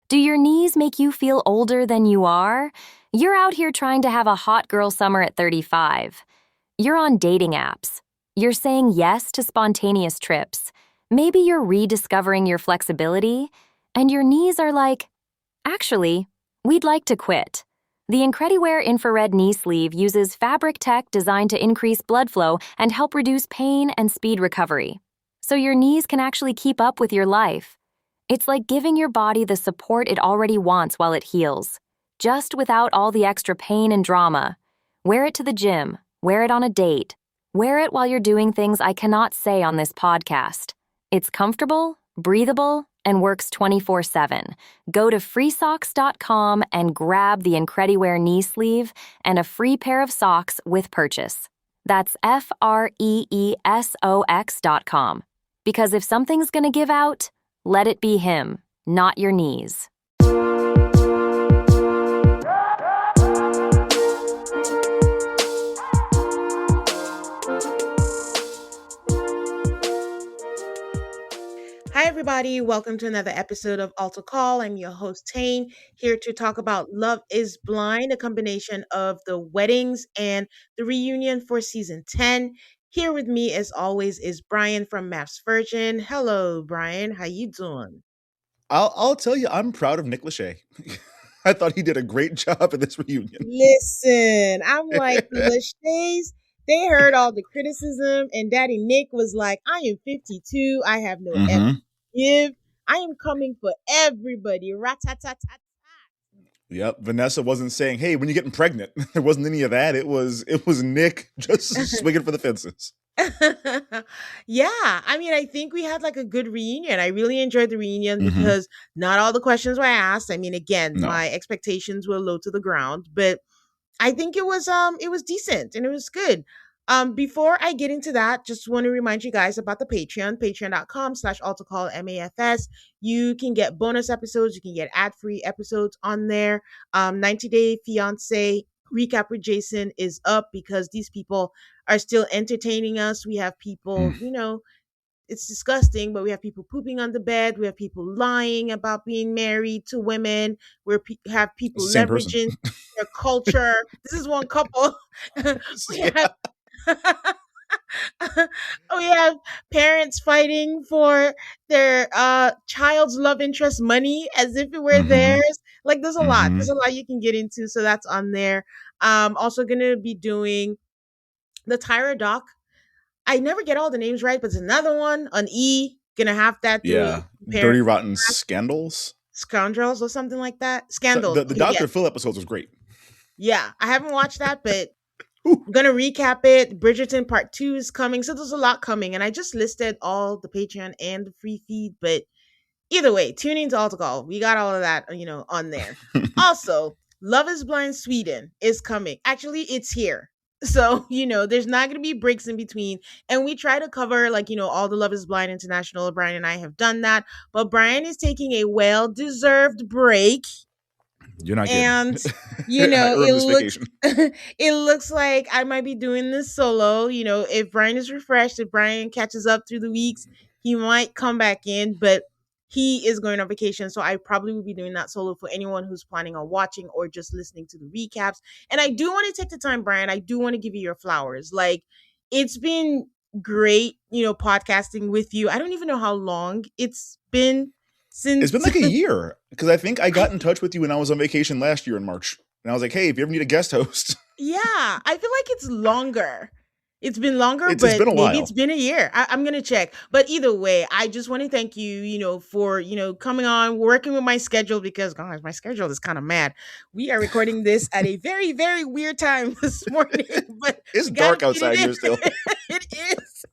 Do your knees make you feel older than you are? You're out here trying to have a hot girl summer at 35. You're on dating apps. You're saying yes to spontaneous trips. Maybe you're rediscovering your flexibility, and your knees are like, actually, we'd like to quit. The Incrediwear infrared knee sleeve uses fabric tech designed to increase blood flow and help reduce pain and speed recovery, so your knees can actually keep up with your life. It's like giving your body the support it already wants while it heals, just without all the extra pain and drama. Wear it to the gym, wear it on a date, wear it while you're doing things I cannot say on this podcast. It's comfortable, breathable, and works 24/7. Go to freesocks.com and grab the Incrediwear knee sleeve and a free pair of socks with purchase. That's freesox.com. Because if something's gonna give out, let it be him, not your knees. Hi, everybody. Welcome to another episode of Altar Call. I'm your host, Tane, here to talk about Love is Blind, a combination of the weddings and the reunion for season 10. Here with me, as always, is Brian from Maps Virgin. Hello, Brian. How you doing? I'll tell you, I'm proud of Nick Lachey. I thought he did a great job at this reunion. Listen, I'm like, the Lacheys, they heard all the criticism, and Daddy Nick was like, I am 52. I have no F to give. I am coming for everybody. Rat-tat-tat-tat. Yep, Vanessa wasn't saying, "Hey, when you're getting pregnant," there wasn't any of that. It was Nick just swinging for the fences. Yeah, I mean, I think we had like a good reunion. I really enjoyed the reunion Mhm. because not all the questions were asked. I mean, again, No. my expectations were low to the ground, but I think it was decent and it was good. Before I get into that, just want to remind you guys about the patreon.com/altarcallmafs. You can get bonus episodes, you can get ad-free episodes on there. 90 Day Fiance recap with Jason is up because these people are still entertaining us. We have people, it's disgusting, but we have people pooping on the bed. We have people lying about being married to women. Have people Same person. leveraging their culture. This is one couple. we have we have parents fighting for their child's love interest money as if it were theirs. Like there's a lot. There's a lot you can get into. So that's on there. Also gonna be doing the Tyra doc. I never get all the names right, but it's another one, an E. Gonna have that. Yeah, Dirty Rotten Scandals. Scoundrels or something like that. Scandals. The Dr. Phil episodes was great. Yeah, I haven't watched that, but I'm gonna recap it. Bridgerton Part 2 is coming, so there's a lot coming, and I just listed all the Patreon and the free feed, but either way, tune into Altar Call. We got all of that, on there. Also, Love is Blind Sweden is coming. Actually, it's here. So, there's not going to be breaks in between. And we try to cover, all the Love is Blind International. Brian and I have done that. But Brian is taking a well-deserved break. You're not kidding. And, it looks like I might be doing this solo. If Brian is refreshed, if Brian catches up through the weeks, he might come back in. But he is going on vacation, so I probably will be doing that solo for anyone who's planning on watching or just listening to the recaps. And I do want to take the time, Brian. I do want to give you your flowers. Like, it's been great, podcasting with you. I don't even know how long it's been since. It's been like a year because I think I got in touch with you when I was on vacation last year in March. And I was like, hey, if you ever need a guest host. Yeah, I feel like it's longer. It's been longer, It's but been a while. Maybe it's been a year. I'm going to check. But either way, I just want to thank you, for, coming on, working with my schedule because, gosh, my schedule is kind of mad. We are recording this at a very, very weird time this morning. But it's dark outside here still. It is.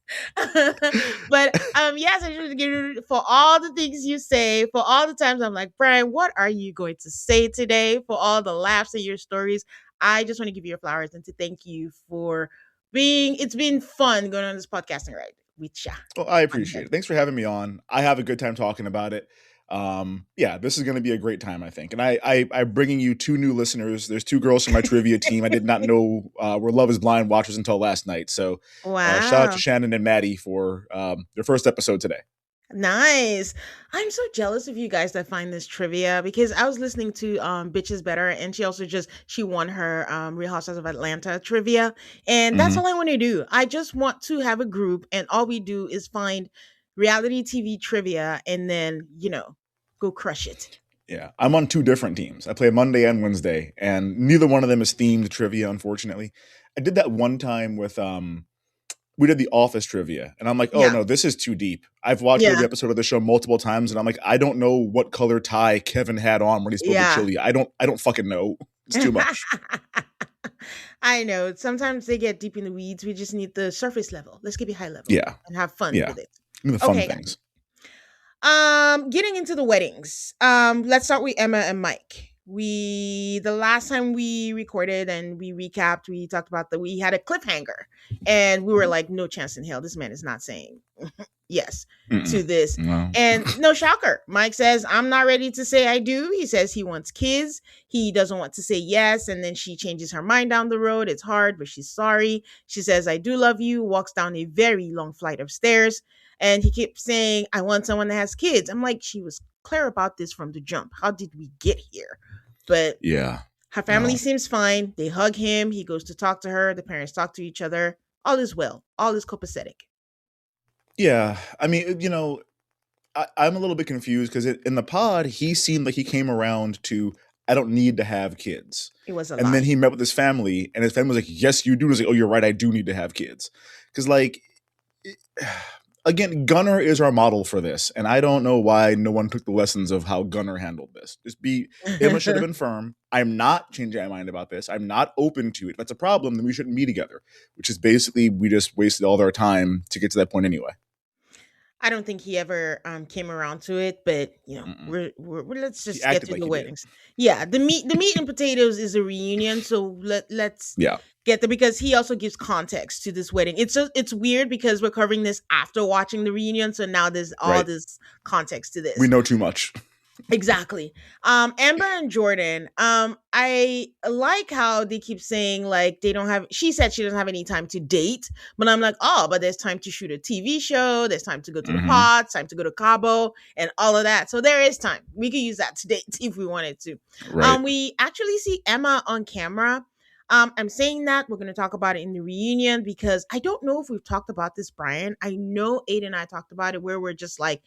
But yes, I just want to give you for all the things you say, for all the times I'm like, Brian, what are you going to say today? For all the laughs and your stories. I just want to give you your flowers and to thank you for it's been fun going on this podcasting ride with ya. Well, I appreciate it. Thanks for having me on. I have a good time talking about it. Yeah, this is going to be a great time, I think. And I'm bringing you 2 new listeners. There's 2 girls from my trivia team. I did not know were Love is Blind watchers until last night. So wow. Shout out to Shannon and Maddie for their first episode today. Nice. I'm so jealous of you guys that find this trivia because I was listening to Bitches Better, and she also just she won her Real Housewives of Atlanta trivia, and that's Hmm. all I want to do. I just want to have a group, and all we do is find reality TV trivia and then, go crush it. Yeah, I'm on two different teams. I play Monday and Wednesday, and neither one of them is themed trivia. Unfortunately, I did that one time with we did the Office trivia, and I'm like, oh Yeah. no, this is too deep. I've watched Yeah. every episode of the show multiple times, and I'm like, I don't know what color tie Kevin had on when he spilled the Yeah. chili. I don't fucking know. It's too much. I know. Sometimes they get deep in the weeds. We just need the surface level. Let's keep it high level Yeah, and have fun yeah. with it. I mean, the fun Okay, guys. things. Getting into the weddings. Let's start with Emma and Mike. The last time we recorded and we recapped, we talked about that we had a cliffhanger, and we were like, no chance in hell, this man is not saying yes Mm-mm. to this. No. And no shocker, Mike says, I'm not ready to say I do. He says he wants kids. He doesn't want to say yes. And then she changes her mind down the road. It's hard, but she's sorry. She says, I do love you, walks down a very long flight of stairs. And he keeps saying, I want someone that has kids. I'm like, she was clear about this from the jump. How did we get here? But Yeah. her family No. seems fine. They hug him. He goes to talk to her. The parents talk to each other. All is well. All is copacetic. Yeah. I mean, I'm a little bit confused because in the pod, he seemed like he came around to, I don't need to have kids. It was a And then lie. he met with his family, and his family was like, yes, you do. He was like, oh, you're right. I do need to have kids. Because, like, it- again, Gunner is our model for this. And I don't know why no one took the lessons of how Gunner handled this. Emma should have been firm. I'm not changing my mind about this. I'm not open to it. If that's a problem, then we shouldn't be together, which is basically we just wasted all of our time to get to that point anyway. I don't think he ever came around to it, but Mm-mm. let's He just get acted to like the he did. weddings. Yeah, the meat and potatoes is a reunion, so let's Yeah. get there because he also gives context to this wedding. It's weird because we're covering this after watching the reunion, so now there's all Right. this context to We this. know too much. Exactly. Amber and Jordan. I like how they keep saying like they don't have. She said she doesn't have any time to date, but I'm like, oh, but there's time to shoot a TV show. There's time to go to the Hmm. pods, time to go to Cabo, and all of that. So there is time. We could use that to date if we wanted to. Right. We actually see Emma on camera. I'm saying that we're going to talk about it in the reunion because I don't know if we've talked about this, Brian. I know Aiden and I talked about it where we're just like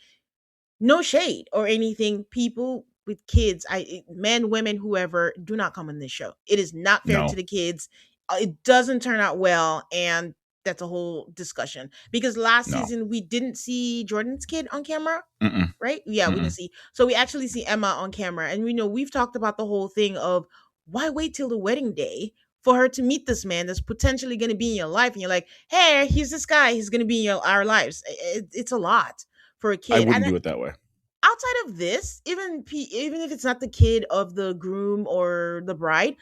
no shade or anything. People with kids, men, women, whoever, do not come on this show. It is not fair to No. the kids. It doesn't turn out well, and that's a whole discussion. Because last No. season we didn't see Jordan's kid on camera, Mm-mm. right? Yeah, we didn't Mm-mm. see. So we actually see Emma on camera, and we know we've talked about the whole thing of why wait till the wedding day for her to meet this man that's potentially going to be in your life, and you're like, hey, here's this guy. He's going to be in our lives. It's a lot for a I kid, wouldn't and do it that way. outside of this, even if it's not the kid of the groom or the bride,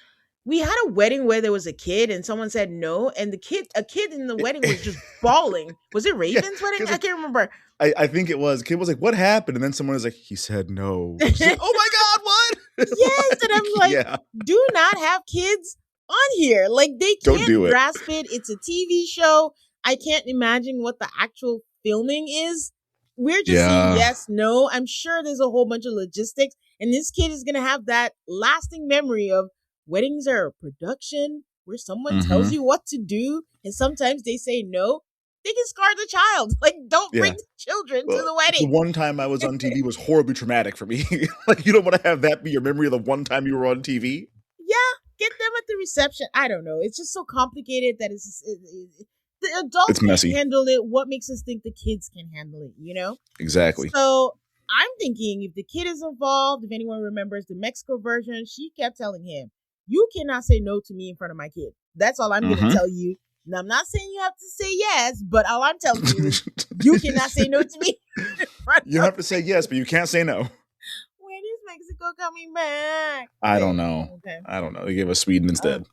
we had a wedding where there was a kid and someone said no, and a kid in the wedding was just bawling. Was it Yeah, Raven's wedding? because I can't remember. I think it was. Kid was like, "What happened?" And then someone was like, "He said no." She's like, "Oh my god, what?" Yes, and I'm Like, like, yeah, do not have kids on here. Like they don't can't do it. grasp it. It's a TV show. I can't imagine what the actual filming is. We're just seeing Yeah. yes, no. I'm sure there's a whole bunch of logistics, and this kid is gonna have that lasting memory of weddings are a production where someone tells Mm-hmm. you what to do, and sometimes they say no. They can scar the child. Like, don't bring Yeah. the children to Well, the the wedding. one time I was on TV was horribly traumatic for me. Like, you don't want to have that be your memory of the one time you were on TV. Yeah, get them at the reception. I don't know. It's just so complicated that the adults It's can't messy. handle it. What makes us think the kids can handle it? Exactly. So I'm thinking if the kid is involved, if anyone remembers the Mexico version, she kept telling him, "You cannot say no to me in front of my kid." That's all I'm going to Mm-hmm. tell you. Now I'm not saying you have to say yes, but all I'm telling you is you cannot say no to me in front You of have to say yes, but you can't say no. when is Mexico coming back? I But, don't know. okay. I don't know. They gave us Sweden instead.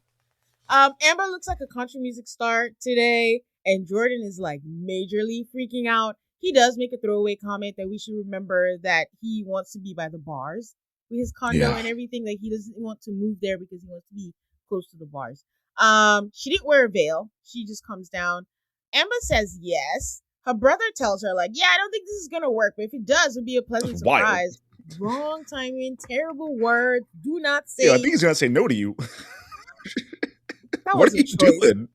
Amber looks like a country music star today, and Jordan is like majorly freaking out. He does make a throwaway comment that we should remember that he wants to be by the bars with his condo Yeah. and everything, that he doesn't want to move there because he wants to be close to the bars. She didn't wear a veil. She just comes down. Amber says yes. Her brother tells her, like, yeah, I don't think this is gonna work, but if it does, it'll be a pleasant That's wild. surprise. Wrong timing, terrible word. Do not say. Yeah, I think he's gonna say no to you. That What was are a you choice. doing?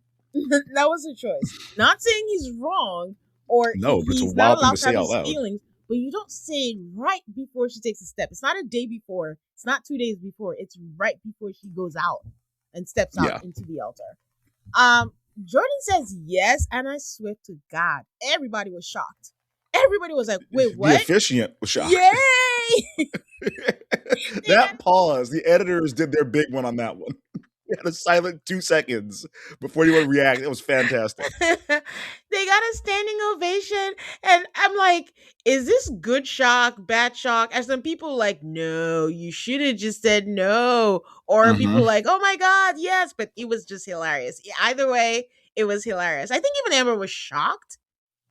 That was a choice. Not saying he's wrong or No, but it's a he's not wild thing allowed to to say have out his loud. feelings, but you don't say it right before she takes a step. It's not a day before. It's not 2 days before. It's right before she goes out and steps out Yeah. into the altar. Jordan says yes, and I swear to God, everybody was shocked. Everybody was like, "Wait, The what?" officiant was shocked. Yay! That pause, the editors did their big one on that one. They had a silent 2 seconds before you would react. It was fantastic. They got a standing ovation, and I'm like, is this good shock, bad shock? And some people like, no, you should have just said no, or people like, oh my God, yes, but it was just hilarious. Either way, it was hilarious. I think even Amber was shocked.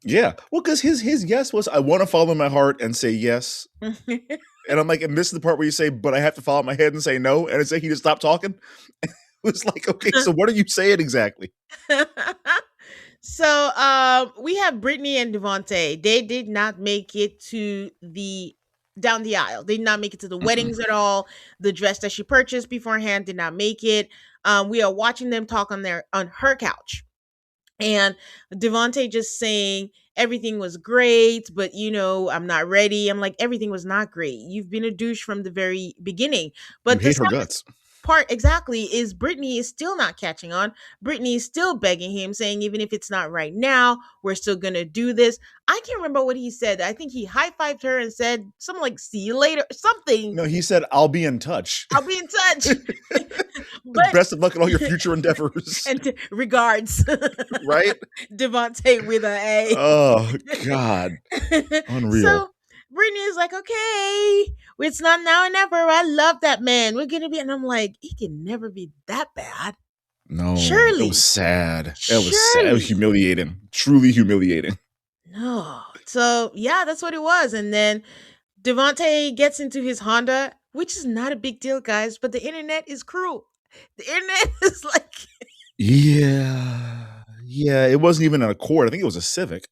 Yeah, well, because his yes was, I want to follow my heart and say yes, and I'm like, and this is the part where you say, but I have to follow my head and say no, and it's like he just stopped talking. It was like, okay, so what are you saying exactly? So we have Brittany and Devontae. They did not make it to the down the aisle. They did not make it to the weddings at all. The dress that she purchased beforehand did not make it. We are watching them talk on her couch. And Devontae just saying everything was great, but I'm not ready. I'm like, everything was not great. You've been a douche from the very beginning. But You hate her guts. Part exactly is Brittany is still not catching on. Brittany is still begging him, saying, even if it's not right now, we're still gonna do this. I can't remember what he said. I think he high-fived her and said something like, see you later, something. No, he said, I'll be in touch. I'll be in touch. But best of luck in all your future endeavors. And regards. Right? Devontae with an A. Oh, God. Unreal. So Brittany is like, okay, it's not now or never. I love that man. We're gonna be, and I'm like, he can never be that bad. No, surely it was sad. It was sad. It was humiliating. Truly humiliating. No. So yeah, that's what it was. And then Devontae gets into his Honda, which is not a big deal, guys, but the internet is cruel. The internet is like Yeah. It wasn't even an Accord. I think it was a Civic.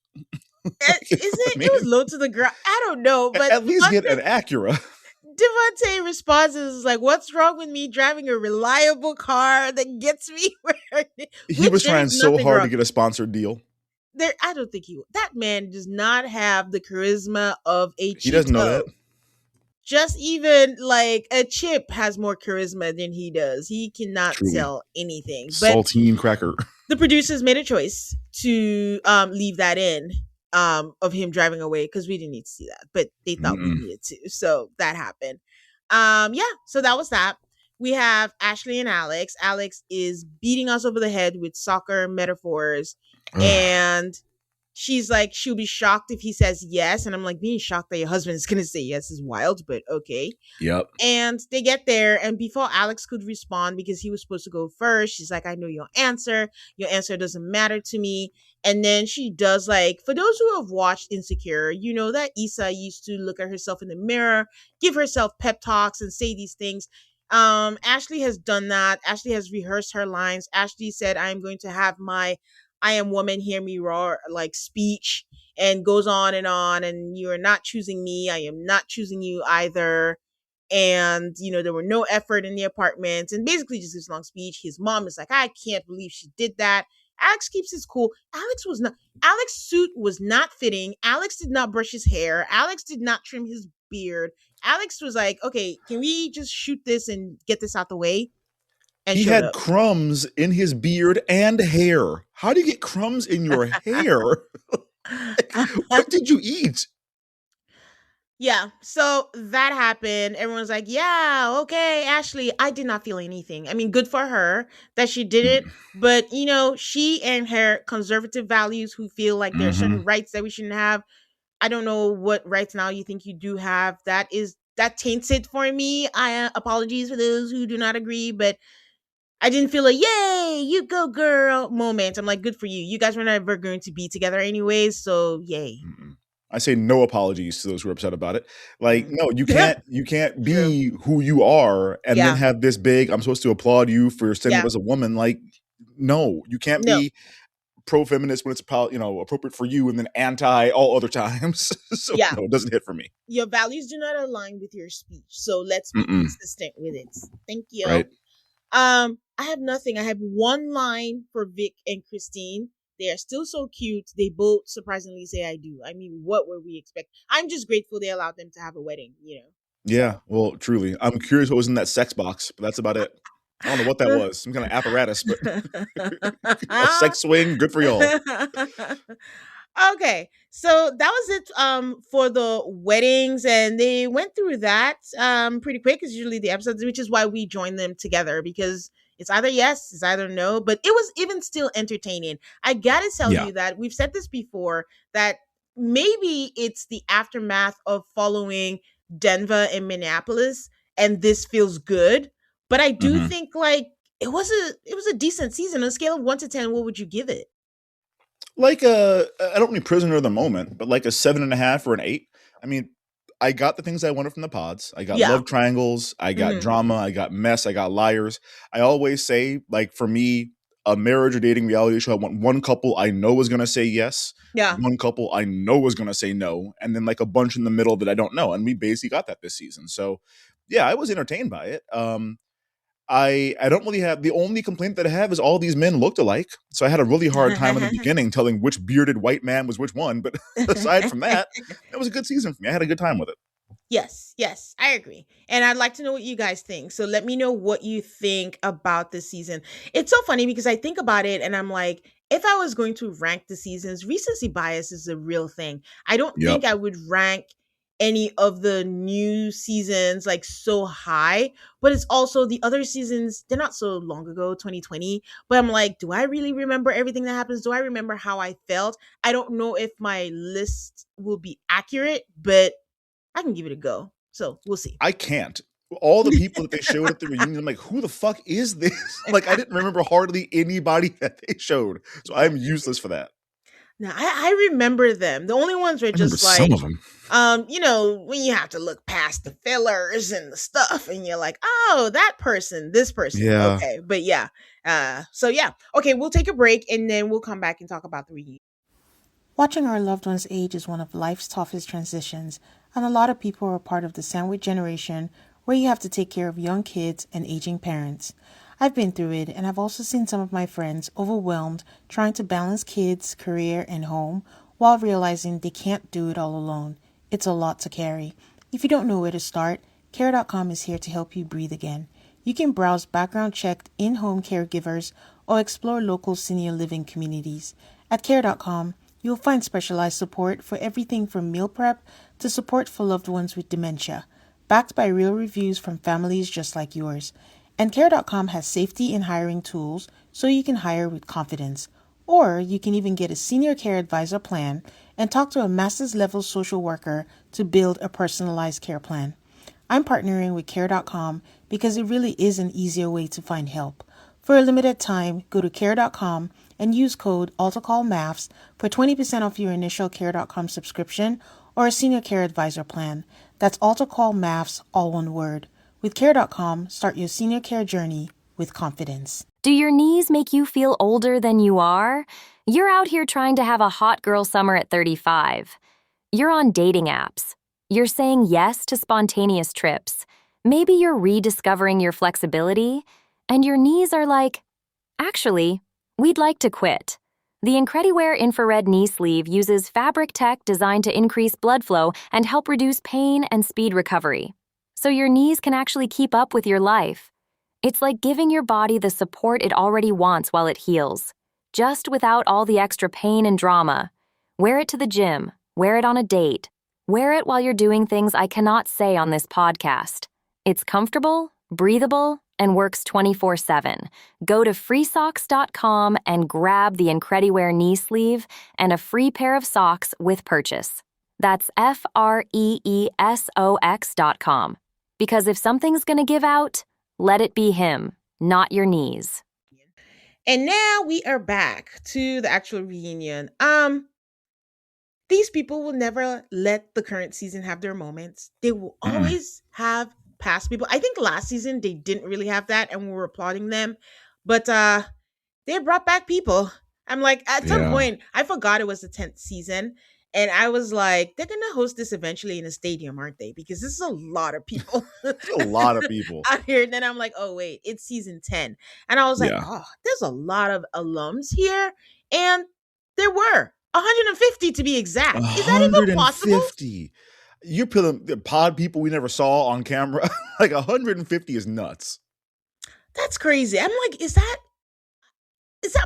It was low to the ground. I don't know, but at least get an Acura. Devontae responds is like, "What's wrong with me driving a reliable car that gets me where?" He was trying so hard to get a sponsored deal. I don't think that man does not have the charisma of a Cheeto. He doesn't know that. Just even like a Chip has more charisma than he does. He cannot sell anything. Saltine cracker. The producers made a choice to leave that in. Of him driving away, because we didn't need to see that, but they thought we needed to, so that happened. So that was that. We have Ashley and Alex. Alex is beating us over the head with soccer metaphors, and she's like, she'll be shocked if he says yes, and I'm like, being shocked that your husband is gonna say yes is wild, but okay. Yep. And they get there, and before Alex could respond, because he was supposed to go first, she's like, I know your answer doesn't matter to me. And then she does, like, for those who have watched Insecure, you know that Issa used to look at herself in the mirror, give herself pep talks, and say these things. Ashley has done that. Ashley has rehearsed her lines. Ashley said, I am going to have my I am woman, hear me roar, like, speech, and goes on, and you are not choosing me. I am not choosing you either. And, there were no effort in the apartment, and basically just this long speech. His mom is like, I can't believe she did that. Alex keeps his cool. Alex's suit was not fitting. Alex did not brush his hair. Alex did not trim his beard. Alex was like, okay, can we just shoot this and get this out the way? And he had crumbs in his beard and hair. How do you get crumbs in your hair? What did you eat? Yeah, so that happened. Everyone's like, yeah, okay, Ashley. I did not feel anything. I mean, good for her that she did it. But, she and her conservative values, who feel like there are certain rights that we shouldn't have. I don't know what rights now you think you do have. That taints it for me. I apologies for those who do not agree, but I didn't feel a yay, you go girl moment. I'm like, good for you. You guys were never going to be together anyways, so yay. I say no apologies to those who are upset about it. Like, no, you can't be who you are and then have this big, I'm supposed to applaud you for standing up as a woman. Like, no, you can't be pro feminist when it's appropriate for you, and then anti all other times. So Yeah, no, it doesn't hit for me. your values do not align with your speech. So let's be Mm-mm. consistent with it. Thank you. Right? I have nothing. I have one line for Vic and Christine. They are still so cute. They both surprisingly say I do. I mean, what were we expect? I'm just grateful they allowed them to have a wedding, you know. Yeah. Well, truly, I'm curious what was in that sex box, but that's about it. I don't know what that So was. Some kind of apparatus, but a sex swing. Good for y'all. okay, so that was it for the weddings, and they went through that pretty quick. Is usually the episodes, which is why we join them together, because it's either yes, it's either no, but it was even still entertaining. I gotta tell Yeah. you that we've said this before, that maybe it's the aftermath of following Denver and Minneapolis, and this feels good. But I do Hmm. think like it was a decent season. On a scale of 1 to 10, what would you give it? Like I don't mean prisoner of the moment, but like a 7.5 or an 8. I mean, I got the things I wanted from the pods. I got Yeah. love triangles, I got Hmm. drama, I got mess, I got liars. I always say, like, for me, a marriage or dating reality show, I want one couple I know is gonna say yes, Yeah. one couple I know is gonna say no, and then like a bunch in the middle that I don't know. And we basically got that this season. So yeah, I was entertained by it. I don't really have, the only complaint that I have is all these men looked alike. So I had a really hard time in the beginning telling which bearded white man was which one. But aside from that, it was a good season for me. I had a good time with it. Yes, yes, I agree. And I'd like to know what you guys think. So let me know what you think about this season. It's so funny because I think about it and I'm like, if I was going to rank the seasons, recency bias is a real thing. I don't Yep. think I would rank any of the new seasons like so high, but it's also the other seasons, they're not so long ago, 2020. But I'm like, do I really remember everything that happens? Do I remember how I felt? I don't know if my list will be accurate, but I can give it a go. So we'll see. I can't. All the people that they showed at the reunion, I'm like, who the fuck is this? Like, I didn't remember hardly anybody that they showed. So Yeah. I'm useless for that. Now I remember them. The only ones were I remember just some like, of them. when you have to look past the fillers and the stuff, and you're like, oh, that person, this person. Yeah. Okay. But yeah. So yeah. Okay, we'll take a break and then we'll come back and talk about the reunion. Watching our loved ones age is one of life's toughest transitions, and a lot of people are part of the sandwich generation where you have to take care of young kids and aging parents. I've been through it, and I've also seen some of my friends overwhelmed trying to balance kids, career, and home while realizing they can't do it all alone. It's a lot to carry. If you don't know where to start, Care.com is here to help you breathe again. You can browse background checked in home caregivers or explore local senior living communities. At Care.com, you'll find specialized support for everything from meal prep to support for loved ones with dementia, backed by real reviews from families just like yours. And Care.com has safety in hiring tools so you can hire with confidence. Or you can even get a senior care advisor plan and talk to a master's level social worker to build a personalized care plan. I'm partnering with Care.com because it really is an easier way to find help. For a limited time, go to Care.com and use code AltocallMAFS for 20% off your initial Care.com subscription or a senior care advisor plan. That's AltocallMAFS, all one word. With Care.com, start your senior care journey with confidence. Do your knees make you feel older than you are? You're out here trying to have a hot girl summer at 35. You're on dating apps. You're saying yes to spontaneous trips. Maybe you're rediscovering your flexibility, and your knees are like, actually, we'd like to quit. The Incrediwear infrared knee sleeve uses fabric tech designed to increase blood flow and help reduce pain and speed recovery, so your knees can actually keep up with your life. It's like giving your body the support it already wants while it heals, just without all the extra pain and drama. Wear it to the gym, wear it on a date, wear it while you're doing things I cannot say on this podcast. It's comfortable, breathable, and works 24/7. Go to freesocks.com and grab the Incrediwear knee sleeve and a free pair of socks with purchase. That's freesox.com. Because if something's gonna give out, let it be him, not your knees. And now we are back to the actual reunion. These people will never let the current season have their moments. They will Mm-mm. always have past people. I think last season they didn't really have that and we were applauding them. But they brought back people. I'm like, at some Yeah. point, I forgot it was the 10th season. And I was like, they're going to host this eventually in a stadium, aren't they? Because this is a lot of people There's a lot of people. out here. And then I'm like, oh, wait, it's season 10. And I was like, Yeah. oh, there's a lot of alums here. And there were 150 to be exact. Is that even possible? 150. You're pulling the pod people we never saw on camera. Like 150 is nuts. That's crazy. I'm like, is that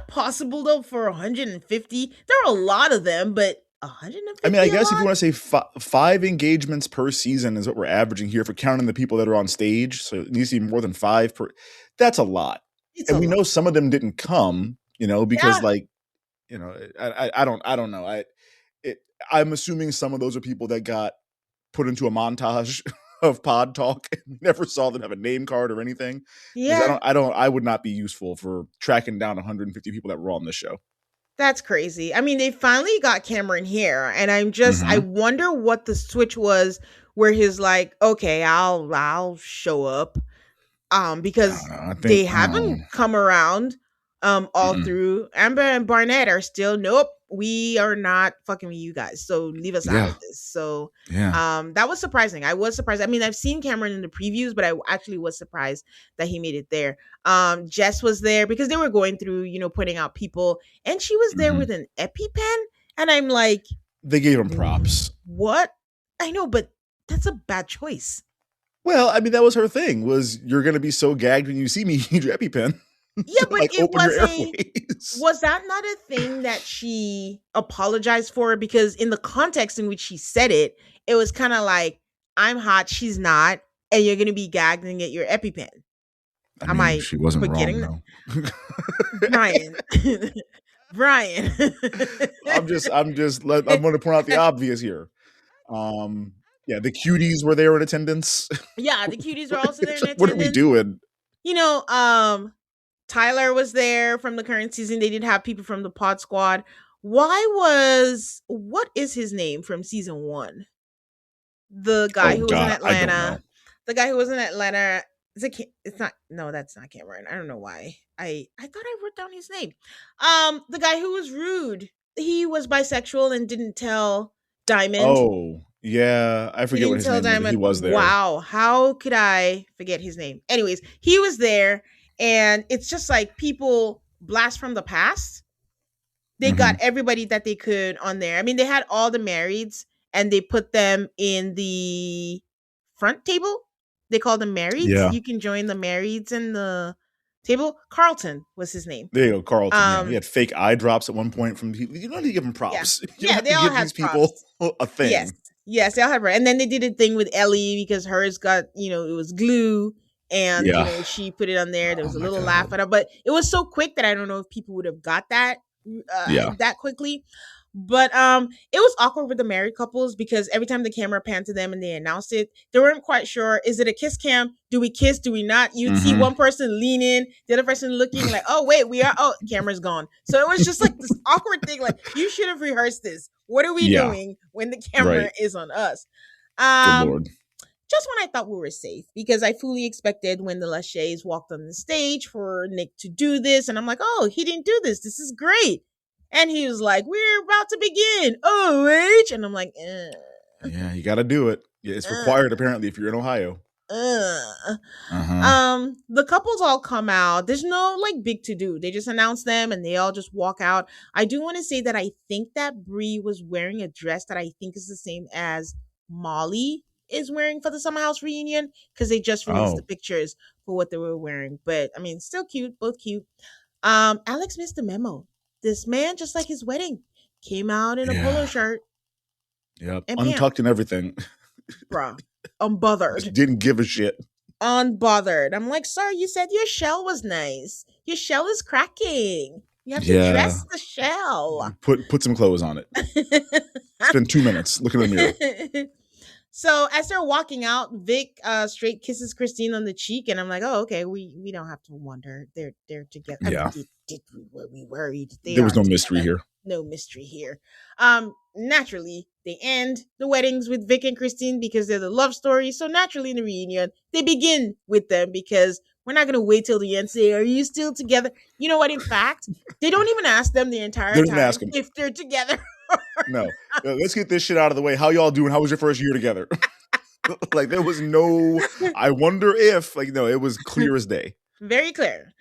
possible though for 150? There are a lot of them, but 150. I mean, I guess if you want to say 5 engagements per season is what we're averaging here for counting the people that are on stage. So it needs to be more than 5 per. That's a lot. It's And a we lot. know some of them didn't come, because Yeah. like, I don't know. I'm assuming some of those are people that got put into a montage of pod talk and never saw them have a name card or anything. Yeah. I would not be useful for tracking down 150 people that were on this show. That's crazy. I mean, they finally got Cameron here, and I Mhm. wonder what the switch was where he's like, okay, I'll show up. Because I they think haven't come around all mm-mm. through. Amber and Barnett are still, nope, we are not fucking with you guys, so leave us out Yeah. of this. So Yeah. that was surprising. I was surprised. I mean, I've seen Cameron in the previews, but I actually was surprised that he made it there. Jess was there because they were going through, putting out people, and she was there Mhm. with an EpiPen, and I'm like, They gave him props. what? I know, but that's a bad choice. Well, I mean, that was her thing, was you're going to be so gagged when you see me, you need your EpiPen. Yeah, but Like, it open your was airways. was that not a thing that she apologized for? Because in the context in which she said it, it was kind of like, I'm hot, she's not, and you're gonna be gagged and get your EpiPen. I Am mean, I she wasn't forgetting wrong, that? though. Brian? Brian. I'm going to point out the obvious here. Yeah, the cuties were there in attendance. Yeah, the cuties were also there It's in like, what are we attendance. doing? Tyler was there from the current season. They did have people from the Pod Squad. What is his name from season 1? The guy Oh who was in God, I don't know. Atlanta. The guy who was in Atlanta. It's not. No, that's not Cameron. I don't know why. I thought I wrote down his name. The guy who was rude. He was bisexual and didn't tell Diamond. Oh yeah, I He forget what didn't his tell name is, but Diamond. he was there. Wow, how could I forget his name? Anyways, he was there, and it's just like people blast from the past. They got everybody that they could on there. I mean, they had all the marrieds and they put them in the front table. They call them marrieds. Yeah. You can join the marrieds in the table. Carlton was his name. There you go, Carlton. Yeah, he had fake eye drops at one point from. You don't need to give him props. You don't have they to all give had these people a thing. Yes, they all had. And then they did a thing with Ellie because hers got, it was glue. And Yeah. she put it on there. There was Oh a my little God. laugh at her, but it was so quick that I don't know if people would have got that Yeah. that quickly. But it was awkward with the married couples because every time the camera panned to them and they announced it, they weren't quite sure. Is it a kiss cam? Do we kiss? Do we not? You'd see one person lean in, the other person looking like, oh wait, we are. Oh, camera's gone. So it was just like this awkward thing. Like, you should have rehearsed this. What are we doing when the camera is on us? Good Lord. Just when I thought we were safe, because I fully expected when the Lacheys walked on the stage for Nick to do this, and I'm like, oh, he didn't do this. This is great. And he was like, we're about to begin. OH. And I'm like, Yeah, you got to do it. Yeah, it's required apparently if you're in Ohio. The couples all come out. There's no like big to do. They just announce them and they all just walk out. I do want to say that I think that Brie was wearing a dress that I think is the same as Molly is wearing for the Summer House reunion, because they just released the pictures for what they were wearing. But I mean, still cute, both cute. Alex missed the memo. This man, just like his wedding, came out in a polo shirt. Yep, and untucked pants. and everything. Bruh, unbothered. Just didn't give a shit. Unbothered. I'm like, sir, you said your shell was nice. Your shell is cracking. You have to dress the shell. Put some clothes on it. Spend 2 minutes looking in the mirror. So as they're walking out, Vic straight kisses Christine on the cheek, and I'm like, oh, okay, we don't have to wonder. They're together. I mean, Yeah. did we were we worried? They There was are no mystery together. here. No mystery here. Naturally, they end the weddings with Vic and Christine because they're the love story. So naturally, in the reunion, they begin with them because we're not gonna wait till the end. Say, are you still together? You know what? In fact, they don't even ask them the entire Don't even time ask him. if they're together. No. Let's get this shit out of the way. How y'all doing? How was your first year together? Like there was no I wonder if like no, it was clear as day. Very clear.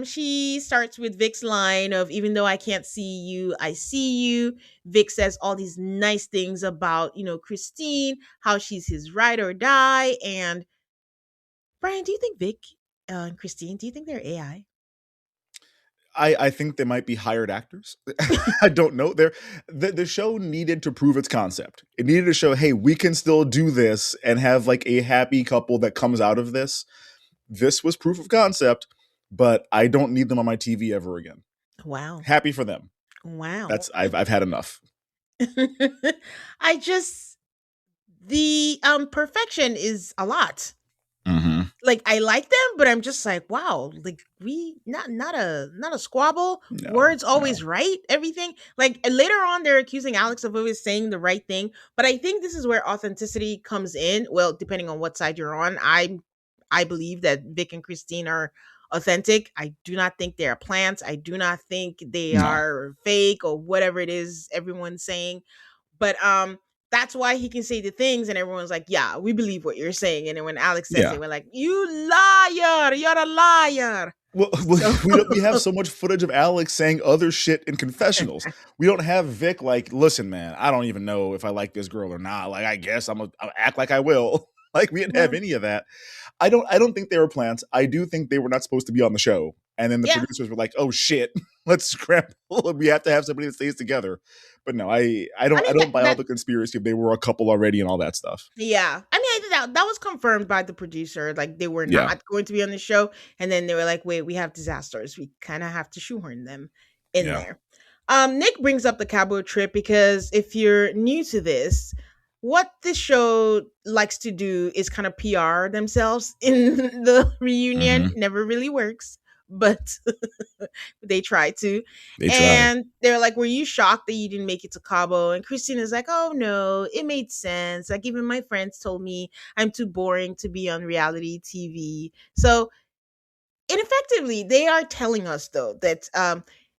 She starts with Vic's line of even though I can't see you, I see you. Vic says all these nice things about, Christine, how she's his ride or die. And Brian, do you think Vic and Christine, do you think they're AI? I think they might be hired actors. I don't know. The show needed to prove its concept. It needed to show, hey, we can still do this and have like a happy couple that comes out of this. This was proof of concept, but I don't need them on my TV ever again. Wow. Happy for them. Wow. I've had enough. I just the perfection is a lot. Mm-hmm. Like I like them, but I'm just like, wow, like we not a squabble. No, Words always no. right, everything. Like and later on they're accusing Alex of always saying the right thing. But I think this is where authenticity comes in. Well, depending on what side you're on. I believe that Vic and Christine are authentic. I do not think they are plants. I do not think they No. are fake or whatever it is everyone's saying. But that's why he can say the things and everyone's like, yeah, we believe what you're saying. And then when Alex says Yeah. it, we're like, you liar, you're a liar. Well, So we have so much footage of Alex saying other shit in confessionals. We don't have Vic like, listen, man, I don't even know if I like this girl or not. Like, I guess I'll act like I will. Like, we didn't have any of that. I don't think they were plants. I do think they were not supposed to be on the show. And then the yeah, producers were like, oh shit, let's scramble. We have to have somebody that stays together. But no, I I don't I mean don't buy all that the conspiracy if they were a couple already and all that stuff. yeah. I mean I think that was confirmed by the producer. Like they were Yeah. not going to be on the show. And then they were like, wait, we have disasters. We kind of have to shoehorn them in Yeah. there. Nick brings up the Cabo trip because if you're new to this, what this show likes to do is kind of PR themselves in the reunion. Mm-hmm. Never really works, but they try to. They try. And they're like, were you shocked that you didn't make it to Cabo? And Christina's like, oh no, it made sense. Like even my friends told me I'm too boring to be on reality TV. So ineffectively, they are telling us though that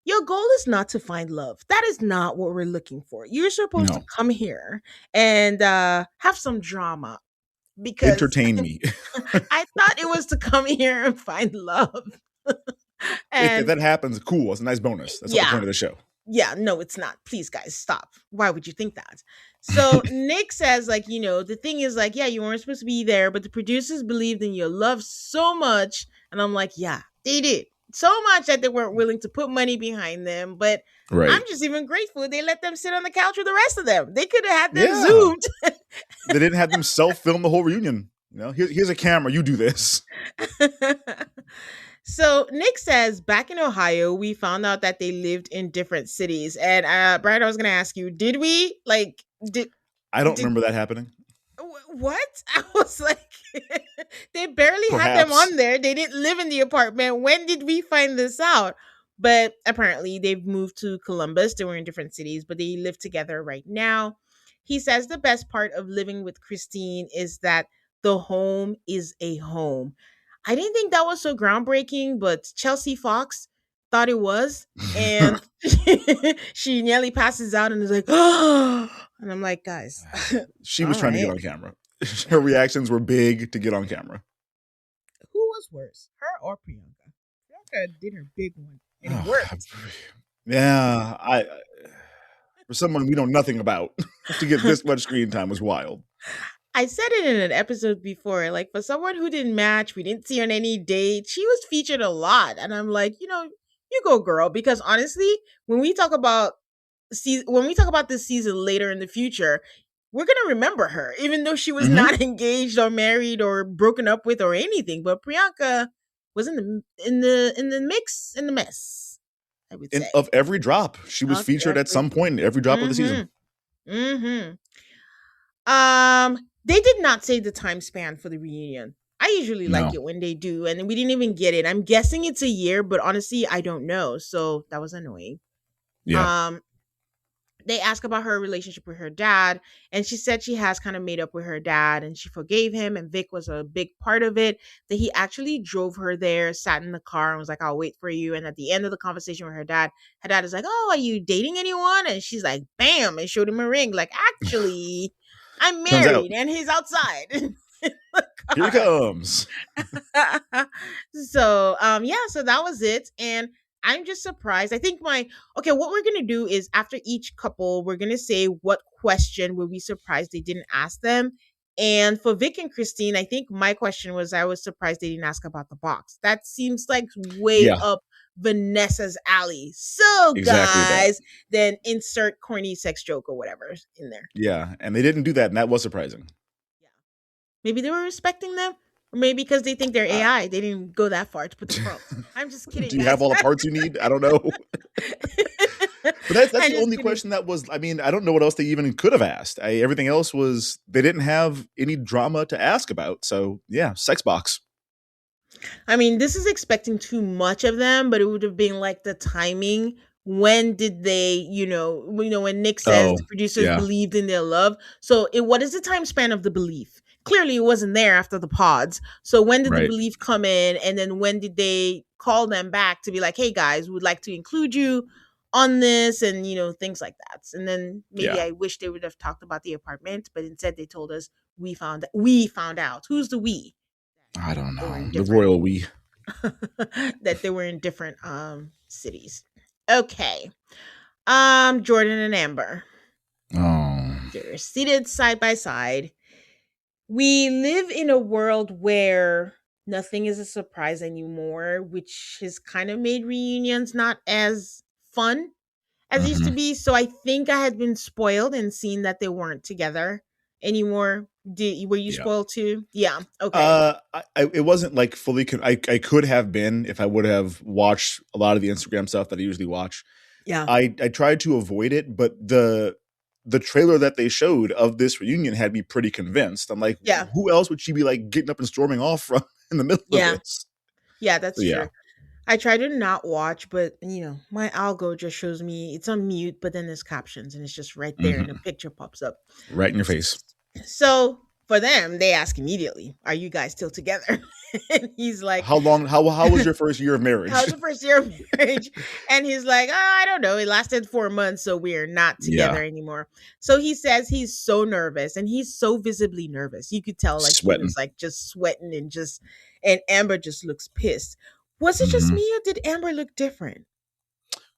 your goal is not to find love. That is not what we're looking for. You're supposed to No. come here and have some drama because Entertain me. I thought it was to come here and find love. If And that happens, cool. It's a nice bonus. That's not the yeah, point of the show. yeah, no, it's not. Please, guys, stop. Why would you think that? So Nick says, like, the thing is, like, yeah, you weren't supposed to be there, but the producers believed in your love so much. And I'm like, yeah, they did. So much that they weren't willing to put money behind them. But I'm Right. just even grateful they let them sit on the couch with the rest of them. They could have had them Yeah. zoomed. They didn't have them self-film the whole reunion. Here's a camera. You do this. So Nick says back in Ohio, we found out that they lived in different cities. And Brian, I was gonna ask you, did we like I don't did remember that happening. what? I was like, they barely had them Perhaps. on there. They didn't live in the apartment. When did we find this out? But apparently they've moved to Columbus. They were in different cities, but they live together right now. He says the best part of living with Christine is that the home is a home. I didn't think that was so groundbreaking, but Chelsea Fox thought it was. And she nearly passes out and is like, oh, and I'm like, guys, She was all trying to get right. on camera. Her reactions were big to get on camera. Who was worse, her or Priyanka? Priyanka did her big one, and it Oh, worked. yeah, for someone we know nothing about, to get this much screen time was wild. I said it in an episode before. Like for someone who didn't match, we didn't see on any date. She was featured a lot, and I'm like, you go, girl. Because honestly, when we talk about when we talk about this season later in the future, we're gonna remember her, even though she was Hmm. not engaged or married or broken up with or anything. But Priyanka was in the mix in the mess. I would say. Of every drop, she was Of featured at every some point in every drop of the season. mm-hmm. Mm-hmm. They did not say the time span for the reunion. I usually like No. it when they do, and we didn't even get it. I'm guessing it's a year, but honestly, I don't know. So that was annoying. Yeah. Um, they ask about her relationship with her dad, and she said she has kind of made up with her dad and she forgave him, and Vic was a big part of it. That he actually drove her there, sat in the car, and was like, "I'll wait for you." And at the end of the conversation with her dad is like, "Oh, are you dating anyone?" And she's like, "Bam!" and showed him a ring. Like, actually, I'm Turns out, married, and he's outside in the here he car. comes. So yeah, so that was it. And I'm just surprised. I think my okay, what we're gonna do is after each couple, we're gonna say what question were we surprised they didn't ask them. And for Vic and Christine, I think my question was I was surprised they didn't ask about the box. That seems like way Yeah, up Vanessa's alley. So exactly that. guys, then insert corny sex joke or whatever in there. Yeah, and they didn't do that, and that was surprising. Yeah. Maybe they were respecting them. Or maybe because they think they're Uh, AI, they didn't go that far to put the prompts. I'm just kidding, do you have guys. all the parts you need? I don't know. But that's I'm the just only kidding. question that was. I mean, I don't know what else they even could have asked. Everything else was they didn't have any drama to ask about. So yeah, sex box. I mean, this is expecting too much of them, but it would have been like the timing. When did they, when Nick says Oh the producers yeah, believed in their love? So, what is the time span of the belief? Clearly, it wasn't there after the pods. So, when did the right. belief come in? And then when did they call them back to be like, hey guys, we'd like to include you on this and, things like that. And then maybe Yeah, I wish they would have talked about the apartment, but instead they told us we found out. Who's the we? I don't They were know in the different royal we. that they were in different cities. Okay. Jordan and Amber. Oh They're seated side by side. We live in a world where nothing is a surprise anymore, which has kind of made reunions not as fun as it used to hmm be. So I think I had been spoiled and seen that they weren't together anymore. Were you yeah. spoiled too? Yeah. Okay. It wasn't like fully. I could have been if I would have watched a lot of the Instagram stuff that I usually watch. Yeah. I tried to avoid it, but the trailer that they showed of this reunion had me pretty convinced. I'm like, Yeah. who else would she be like getting up and storming off from in the middle of Yeah. this? Yeah, So that's yeah, true. I try to not watch, but my algo just shows me it's on mute, but then there's captions and it's just right there and a hmm picture pops up. right in your face. So for them, they ask immediately, "Are you guys still together?" And he's like, How long? How was your first year of marriage? "How's the first year of marriage?" And he's like, "Oh, I don't know. It lasted 4 months, so we're not Yeah, together anymore." So he says he's so nervous and he's so visibly nervous. You could tell like he sweating. was like just sweating and Amber just looks pissed. Was it just hmm me or did Amber look different?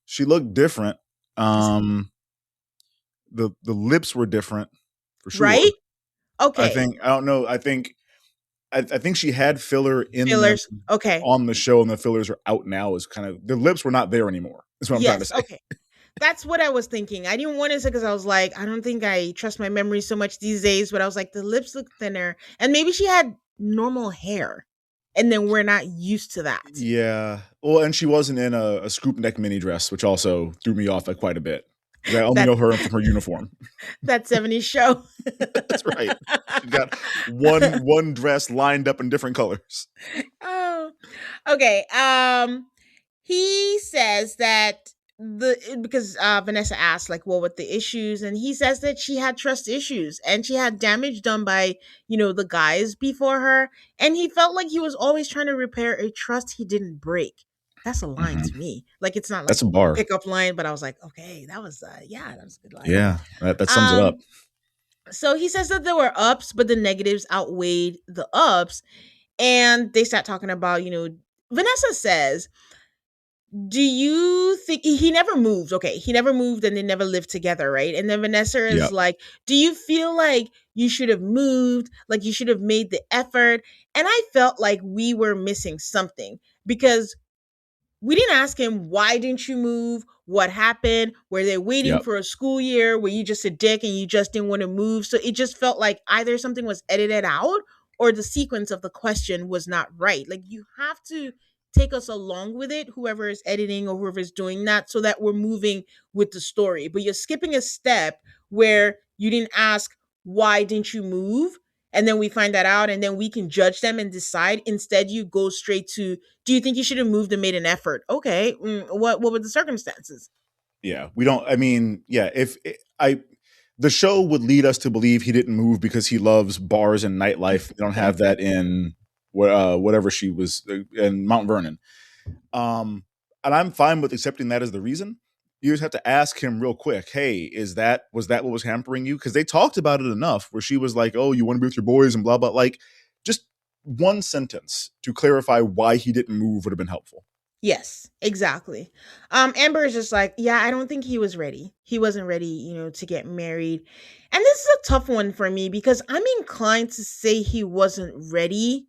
She looked different. Because Um, the lips were different for sure. right? Okay. I don't know. I think she had filler in them Fillers. Okay. on the show, and the fillers are out now. Is kind of the lips were not there anymore. Is what I'm trying to Yes. say. Okay. That's what I was thinking. I didn't want to say because I was like, I don't think I trust my memory so much these days, but I was like, the lips look thinner. And maybe she had normal hair. And then we're not used to that. Yeah. Well, and she wasn't in a scoop neck mini dress, which also threw me off like quite a bit. 'Cause I only That know her from her uniform. that 70s show. That's right. She got one dress lined up in different colors. Oh. Okay. He says that because Vanessa asked like what were the issues, and he says that she had trust issues and she had damage done by the guys before her, and he felt like he was always trying to repair a trust he didn't break. That's a line hmm to me. Like it's not like That's a bar. pickup line, but I was like, okay, that was yeah, that was a good line. Yeah, that sums it up. Um, so he says that there were ups, but the negatives outweighed the ups, and they start talking about Vanessa says, do you think he never moved? Okay, he never moved and they never lived together, right? And then Vanessa Yeah. is like, do you feel like you should have moved? Like you should have made the effort? And I felt like we were missing something because we didn't ask him, why didn't you move? What happened? Were they waiting Yep. for a school year? Were you just a dick and you just didn't want to move? So it just felt like either something was edited out or the sequence of the question was not right. Like you have to take us along with it, whoever is editing or whoever is doing that, so that we're moving with the story. But you're skipping a step where you didn't ask, why didn't you move? And then we find that out, and then we can judge them and decide. Instead, you go straight to, do you think you should have moved and made an effort? Okay, what were the circumstances? Yeah, we don't. I mean, yeah, if I the show would lead us to believe he didn't move because he loves bars and nightlife. We don't have that in whatever she was in Mount Vernon. Um, and I'm fine with accepting that as the reason. You just have to ask him real quick. Hey, was that what was hampering you? Because they talked about it enough where she was like, "Oh, you want to be with your boys and blah blah." Like, just one sentence to clarify why he didn't move would have been helpful. Yes, exactly. Amber is just like, yeah, I don't think he was ready. He wasn't ready, to get married. And this is a tough one for me because I'm inclined to say he wasn't ready,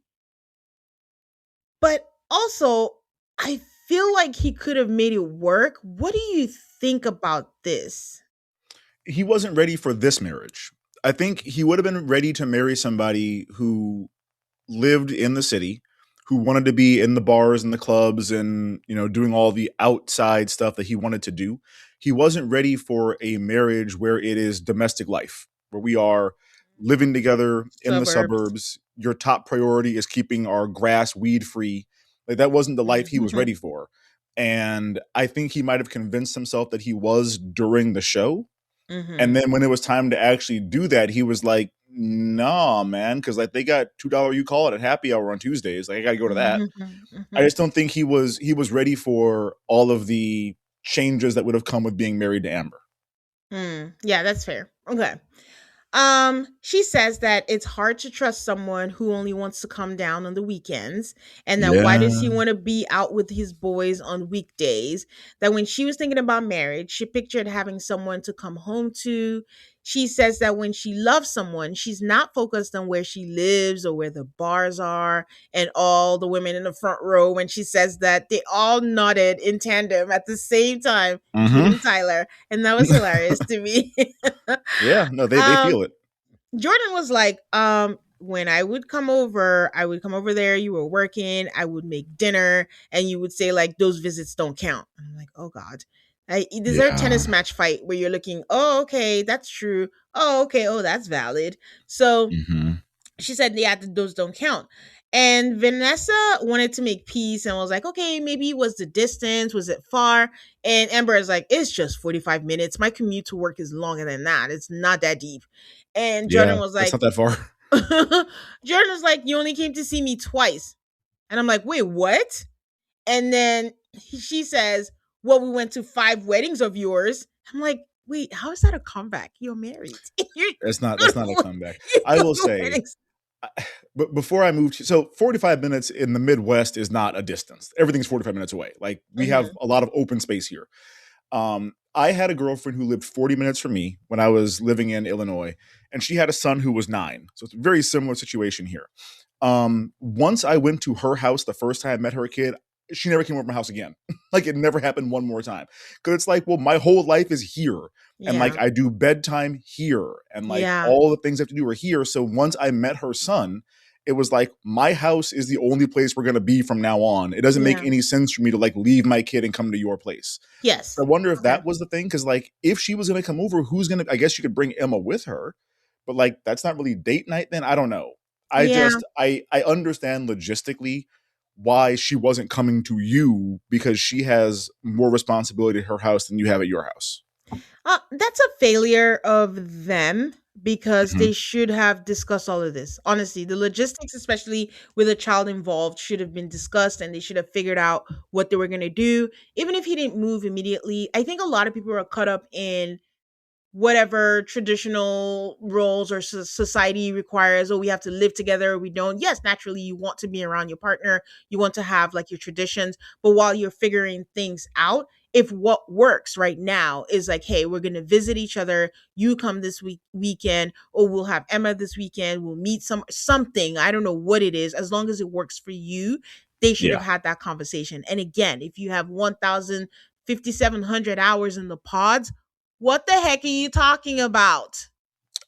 but also I feel like he could have made it work. What do you think about this? He wasn't ready for this marriage. I think he would have been ready to marry somebody who lived in the city, who wanted to be in the bars and the clubs and, doing all the outside stuff that he wanted to do. He wasn't ready for a marriage where it is domestic life, where we are living together in the Suburbs. suburbs. Your top priority is keeping our grass weed free. Like, that wasn't the life he was Mhm. ready for. And I think he might have convinced himself that he was during the show, and Mhm. then when it was time to actually do that, he was like, "Nah, man, because like they got $2 you call it at happy hour on Tuesdays. Like I got to go to that." Mhm. I Mhm. just don't think he was ready for all of the changes that would have come with being married to Amber. Yeah, that's fair. Okay. She says that it's hard to trust someone who only wants to come down on the weekends, and that why does he Yeah. want to be out with his boys on weekdays? That when she was thinking about marriage, she pictured having someone to come home to. She says that when she loves someone, she's not focused on where she lives or where the bars are, and all the women in the front row, when she says that, they all nodded in tandem at the same time, Hmm. including Tyler, and that was hilarious to me. Yeah. No, they um feel it. Jordan was like, when I would come over there, you were working, I would make dinner, and you would say, like, those visits don't count. And I'm like, oh God. Is there a Yeah. tennis match fight where you're looking, oh, okay, that's true. Oh, okay, oh, that's valid. So Hmm. she said, yeah, those don't count. And Vanessa wanted to make peace and was like, okay, maybe it was the distance. Was it far? And Amber is like, it's just 45 minutes. My commute to work is longer than that. It's not that deep. And Jordan Yeah. was That's like, not that far. Jordan was like, you only came to see me twice. And I'm like, wait, what? And then she says, well, we went to 5 weddings of yours. I'm like, wait, how is that a comeback? You're married. You're, That's not a comeback. you I go will to say, weddings. but before I moved, so 45 minutes in the Midwest is not a distance. Everything's 45 minutes away. Like we have Mhm. a lot of open space here. I had a girlfriend who lived 40 minutes from me when I was living in Illinois, and she had a son who was 9. So it's a very similar situation here. Once I went to her house the first time I met her kid, she never came over to my house again. Like it never happened one more time. Cause it's like, well, my whole life is here. And like Yeah. I do bedtime here and like Yeah. all the things I have to do are here. So once I met her son, it was like my house is the only place we're gonna be from now on. It doesn't make Yeah. any sense for me to like leave my kid and come to your place. I Yes. wonder if Okay. that was the thing. Cause like if she was gonna come over, who's gonna I guess you could bring Emma with her, but like that's not really date night then. I don't know. Yeah. I understand logistically why she wasn't coming to you because she has more responsibility at her house than you have at your house. That's a failure of them because Mhm. they should have discussed all of this. Honestly, the logistics, especially with a child involved, should have been discussed and they should have figured out what they were going to do. Even if he didn't move immediately, I think a lot of people are caught up in whatever traditional roles or society requires. Oh, we have to live together, we don't. Yes, naturally you want to be around your partner, you want to have like your traditions, but while you're figuring things out, if what works right now is like, hey, we're going to visit each other, you come this weekend, or we'll have Emma this weekend, we'll meet something, I don't know what it is, as long as it works for you, they should have Yeah. had that conversation. And again, if you have 1,500 hours in the pods, what the heck are you talking about?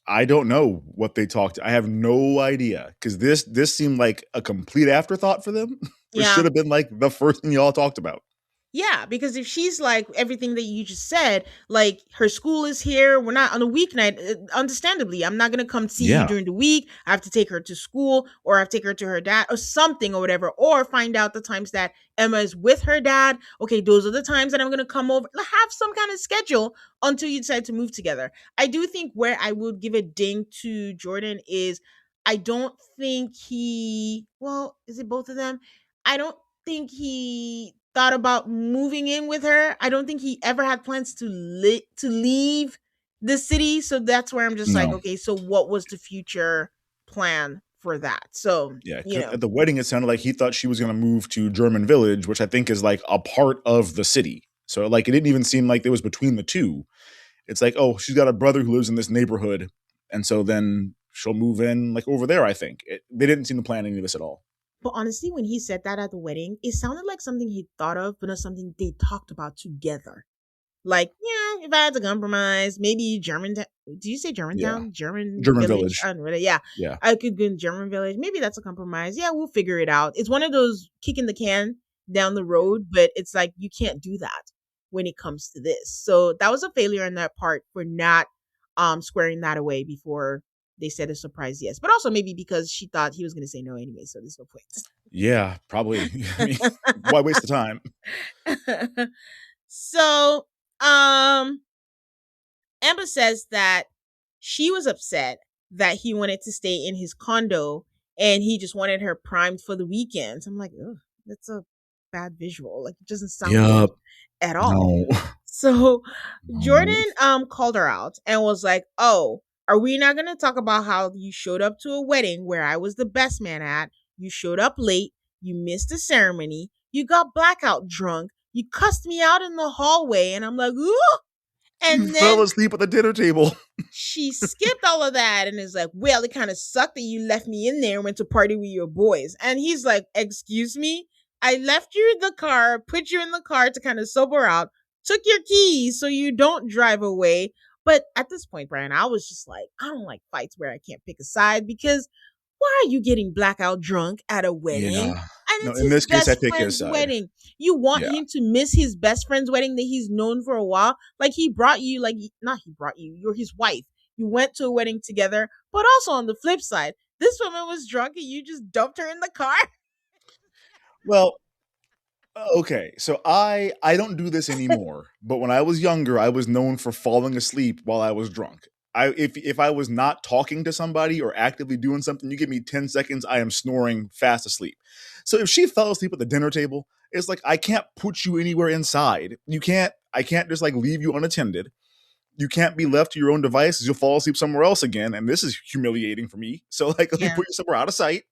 I don't know what they talked. I have no idea because this seemed like a complete afterthought for them, which should Yeah. have been like the first thing y'all talked about. Yeah, because if she's like everything that you just said, like her school is here, we're not on a weeknight. Understandably, I'm not gonna come see you Yeah. during the week. I have to take her to school, or I have to take her to her dad, or something, or whatever, or find out the times that Emma is with her dad. Okay, those are the times that I'm gonna come over. Have some kind of schedule until you decide to move together. I do think where I would give a ding to Jordan is I don't think he. Well, is it both of them? I don't think he thought about moving in with her. I don't think he ever had plans to leave the city. So that's where I'm just like, No. okay, so what was the future plan for that? So, Yeah, you 'cause know, at the wedding, it sounded like he thought she was gonna move to German Village, which I think is, like, a part of the city. So, like, it didn't even seem like it was between the 2. It's like, "Oh, she's got a brother who lives in this neighborhood, and so then she'll move in, like, over there," I think. They didn't seem to plan any of this at all. but honestly, when he said that at the wedding, it sounded like something he thought of, but not something they talked about together. Like, yeah, if I had to compromise, maybe Germantown. Do you say Yeah. Germantown? German German village? Village. I don't know. Yeah, Yeah. I could go in German village. Maybe that's a compromise. Yeah, we'll figure it out. It's one of those kicking the can down the road, but it's like you can't do that when it comes to this. So that was a failure on that part for not squaring that away before they said a surprise yes. But also maybe because she thought he was going to say no anyway, so there's no Yeah, probably. I mean, why waste the time? point. So, um Amber says that she was upset that he wanted to stay in his condo and he just wanted her primed for the weekends. I'm like, ugh, that's a bad visual. Like, it doesn't sound good Yup. at all. No. So No. Jordan called her out and was like, "Oh, are we not gonna talk about how you showed up to a wedding where I was the best man at? You showed up late, you missed the ceremony, you got blackout drunk, you cussed me out in the hallway," and I'm like, "Ooh!" You And fell then asleep at the dinner table. she skipped all of that and is like, "Well, it kind of sucked that you left me in there and went to party with your boys." And he's like, "Excuse me? I left you in the car, put you in the car to kind of sober out, took your keys so you don't drive away." But at this point, Brian, I was just like, I don't like fights where I can't pick a side because why are you getting blackout drunk at a wedding? Yeah. And No, it's in his this case, I best take his friend's side. wedding. You want Yeah. him to miss his best friend's wedding that he's known for a while? Like he brought you, like not he brought you, you're his wife. You went to a wedding together, but also on the flip side, this woman was drunk and you just dumped her in the car. Well, okay, so I don't do this anymore, but when I was younger, I was known for falling asleep while I was drunk. If I was not talking to somebody or actively doing something, you give me 10 seconds, I am snoring fast asleep. So if she fell asleep at the dinner table, it's like I can't put you anywhere inside. I can't just like leave you unattended. You can't be left to your own devices. You'll fall asleep somewhere else again, and this is humiliating for me. So like, let me Yeah. put you somewhere out of sight.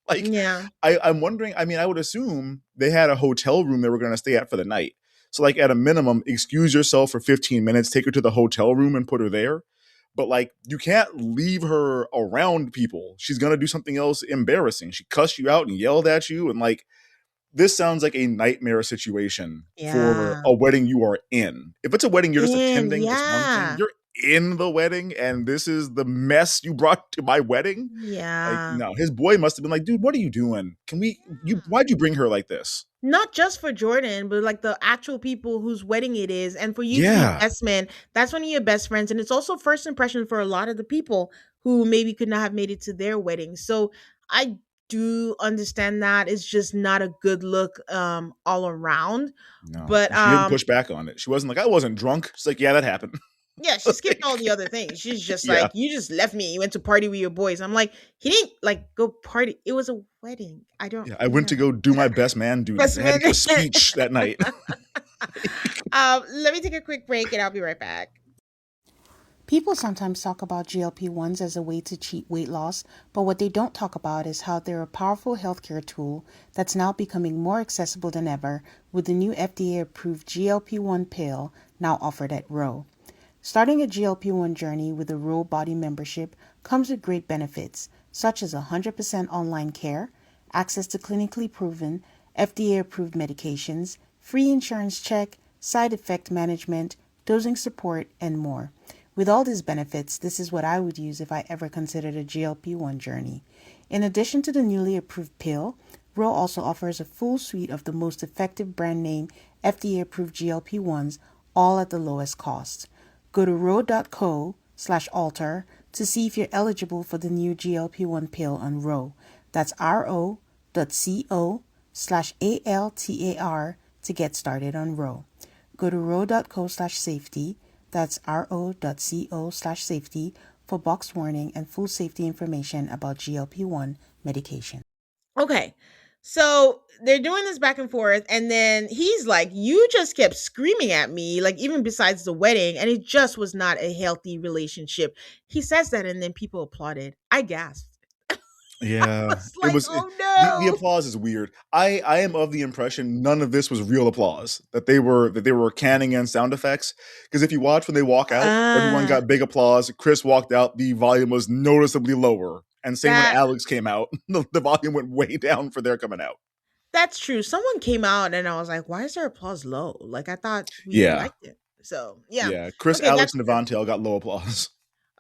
Like, Yeah. I'm wondering. I mean, I would assume they had a hotel room they were going to stay at for the night. So like, at a minimum, excuse yourself for 15 minutes, take her to the hotel room, and put her there. But like, you can't leave her around people. She's gonna do something else embarrassing. She cussed you out and yelled at you, and like, this sounds like a nightmare situation for Yeah. a wedding you are in. If it's a wedding you're just And attending, it's one thing. yeah. You're in the wedding, and this is the mess you brought to my wedding. Like, Yeah. no, his boy must have been like, dude, what are you doing? Can we, you, Yeah. why'd you bring her like this? Not just for Jordan, but like the actual people whose wedding it is. And for you to be Yeah. best man, that's when you're best friends. And it's also first impression for a lot of the people who maybe could not have made it to their wedding. So I do understand that. It's just not a good look all around. No. But And she didn't push back on it. She wasn't like, I wasn't drunk. She's like, yeah, that happened. yeah, she skipped all the other things. She's just Yeah. like, "You just left me. You went to party with your boys." I'm like, he didn't like go party. It was a wedding. I don't Yeah. I went yeah. to go do my best man duties. Best I had to man. give a speech that night. Let me take a quick break and I'll be right back. People sometimes talk about GLP-1s as a way to cheat weight loss, but what they don't talk about is how they're a powerful healthcare tool that's now becoming more accessible than ever with the new FDA-approved GLP-1 pill now offered at Ro. Starting a GLP-1 journey with a Ro Body membership comes with great benefits, such as 100% online care, access to clinically proven, FDA-approved medications, free insurance check, side effect management, dosing support, and more. With all these benefits, this is what I would use if I ever considered a GLP-1 journey. In addition to the newly approved pill, Ro also offers a full suite of the most effective brand name FDA approved GLP 1s, all at the lowest cost. Go to ro.co/alter to see if you're eligible for the new GLP 1 pill on Ro. That's ro.co/altar to get started on Ro. Go to ro.co/safety, that's ro.co/safety, for box warning and full safety information about GLP 1 medication. Okay. So they're doing this back and forth, and then he's like, "You just kept screaming at me, like even besides the wedding, and it just was not a healthy relationship." He says that, and then people applauded. I gasped. I Yeah, was it like, was "Oh the no!" applause is weird. I am of the impression none of this was real applause. That they were canning in sound effects. Because if you watch when they walk out, everyone Ah, got big applause. Chris walked out, the volume was noticeably lower. And same when that Alex came out, the volume went way down for their coming out. that's true. Someone came out, and I was like, "Why is their applause low?" Like I thought we Yeah, liked it. So yeah, yeah. Chris, okay, Alex, and Devontae all got low applause.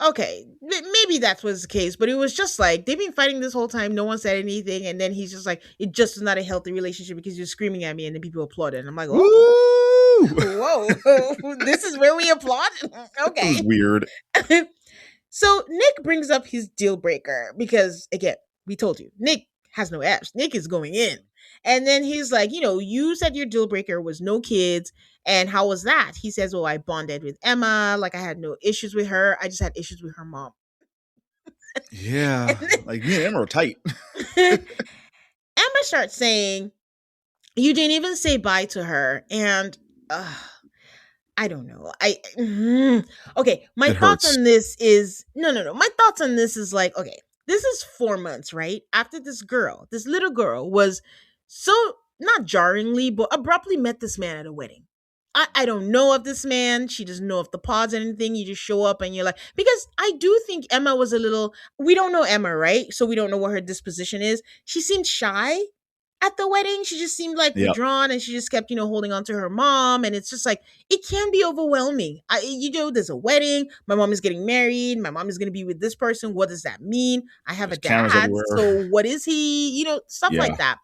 okay, maybe that was the case, but it was just like they've been fighting this whole time. No one said anything, and then he's just like, "It just is not a healthy relationship because you're screaming at me," and then people applauded. And I'm like, "Oh, Woo! whoa, this is where we applaud." It was Okay. weird. So Nick brings up his deal breaker because again, we told you Nick has no apps. Nick is going in. And then he's like, you said your deal breaker was no kids. And how was that? He says, well, I bonded with Emma. Like I had no issues with her. I just had issues with her mom. Yeah, like me and Emma are tight. And Emma starts saying, you didn't even say bye to her. And I don't know. Okay. My It thoughts hurts. on this is no. My thoughts on this is like, okay, this is 4 months, right? After this little girl was so not jarringly, but abruptly met this man at a wedding. I don't know of this man. She doesn't know of the pods or anything. You just show up and you're like, because I do think Emma was a little, we don't know Emma, right? So we don't know what her disposition is. She seemed shy at the wedding. She just seemed like Yep. withdrawn and she just kept, holding on to her mom. And it's just like, it can be overwhelming. There's a wedding. My mom is getting married. My mom is going to be with this person. What does that mean? I have a There's cameras dad. So everywhere. what is he? Stuff like Yeah. that.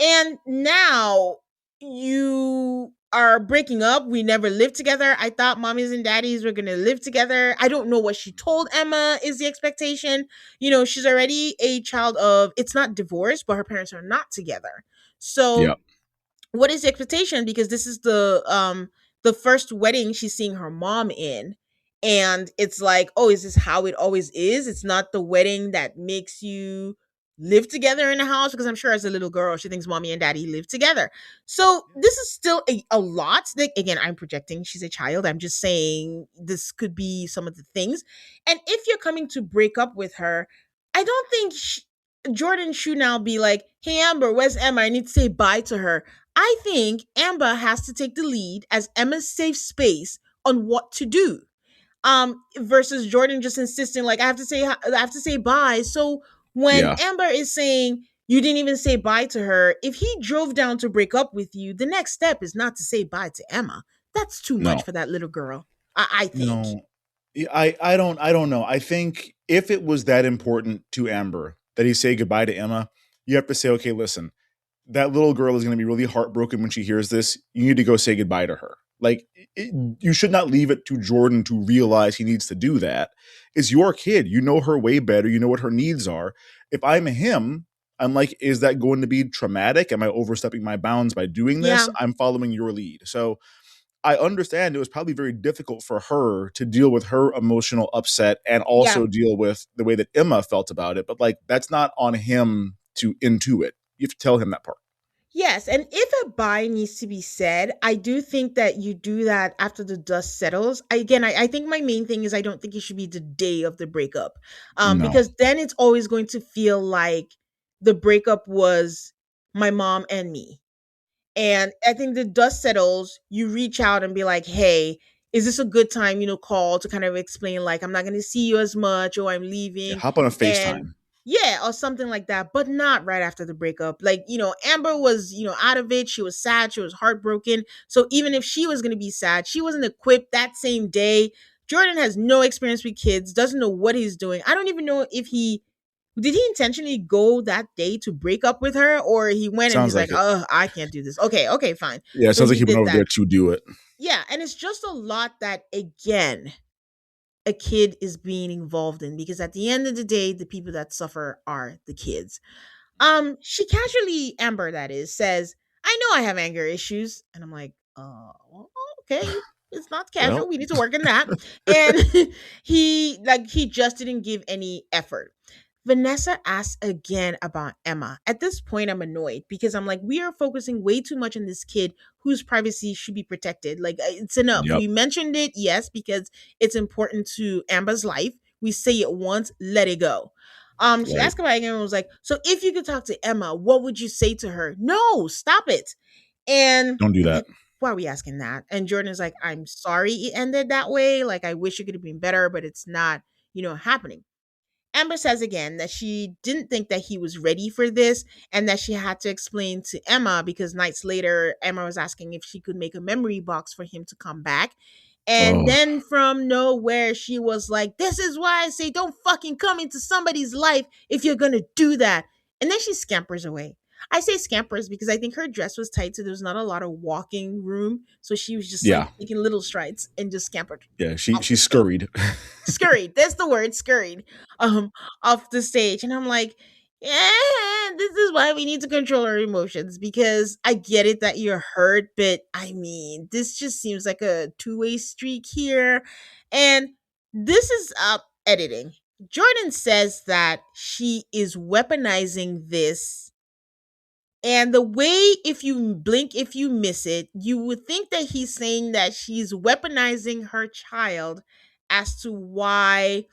And now you are breaking up. We never lived together. I thought mommies and daddies were going to live together. I don't know what she told Emma is the expectation. She's already a child of, it's not divorce, but her parents are not together. So Yep. what is the expectation? Because this is the first wedding she's seeing her mom in. And it's like, oh, is this how it always is? It's not the wedding that makes you live together in a house, because I'm sure as a little girl she thinks mommy and daddy live together. So this is still a lot. Like, again, I'm projecting, she's a child, I'm just saying this could be some of the things. And if you're coming to break up with her, I don't think Jordan should now be like, hey Amber, where's Emma, I need to say bye to her. I think Amber has to take the lead as Emma's safe space on what to do. Versus Jordan just insisting like I have to say bye. So when Yeah. Amber is saying you didn't even say bye to her, if he drove down to break up with you, the next step is not to say bye to Emma. That's too much No. for that little girl. I think. No. I don't know. I think if it was that important to Amber that he say goodbye to Emma, you have to say, okay, listen, that little girl is going to be really heartbroken when she hears this. You need to go say goodbye to her. Like, you should not leave it to Jordan to realize he needs to do that. It's your kid. You know her way better. You know what her needs are. If I'm him, I'm like, is that going to be traumatic? Am I overstepping my bounds by doing this? Yeah. I'm following your lead. So I understand it was probably very difficult for her to deal with her emotional upset and Yeah. also deal with the way that Emma felt about it. But like, that's not on him to intuit. You have to tell him that part. Yes, and if a bye needs to be said, I do think that you do that after the dust settles. I think my main thing is I don't think it should be the day of the breakup, No. because then it's always going to feel like the breakup was my mom and me. And I think the dust settles, you reach out and be like, hey, is this a good time, call to kind of explain, like, I'm not going to see you as much or I'm Yeah, leaving. hop on a And FaceTime. yeah, or something like that, but not right after the breakup. Like, Amber was, out of it. She was sad. She was heartbroken. So even if she was going to be sad, she wasn't equipped that same day. Jordan has no experience with kids, doesn't know what he's doing. I don't even know if he Did he intentionally go that day to break up with her, or he went and Sounds he's like, like it. "Oh, I can't do this." Okay, okay, fine. Yeah, it So sounds like he he went did over there that. to do it. Yeah, and it's just a lot that again a kid is being involved in, because at the end of the day, the people that suffer are the kids. She casually, Amber that is, says, "I know I have anger issues." And I'm like, well, okay. It's not casual. Well, We need to work on that. And he just didn't give any effort. Vanessa asked again about Emma. At this point, I'm annoyed because I'm like, we are focusing way too much on this kid whose privacy should be protected. Like, it's enough. yep, We mentioned it, yes, because it's important to Amber's life. We say it once, let it go. She right. asked about Emma and was like, "So if you could talk to Emma, what would you say to her?" No, stop it. And Don't do I'm that. like, why are we asking that? And Jordan is like, "I'm sorry it ended that way. Like, I wish it could have been better, but it's not, happening." Amber says again that she didn't think that he was ready for this, and that she had to explain to Emma because nights later, Emma was asking if she could make a memory box for him to come back. And Oh, then from nowhere, she was like, "This is why I say don't fucking come into somebody's life if you're gonna do that." And then she scampers away. I say scampers because I think her dress was tight, so there was not a lot of walking room. So she was just like yeah, taking little strides and just scampered yeah. She off the she stage, scurried. scurried. That's the word, scurried, um, off the stage. And I'm like, yeah, this is why we need to control our emotions, because I get it that you're hurt, but I mean, this just seems like a two-way streak here. And this is editing. Jordan says that she is weaponizing this, and the way, if you blink, if you miss it, you would think that he's saying that she's weaponizing her child as to why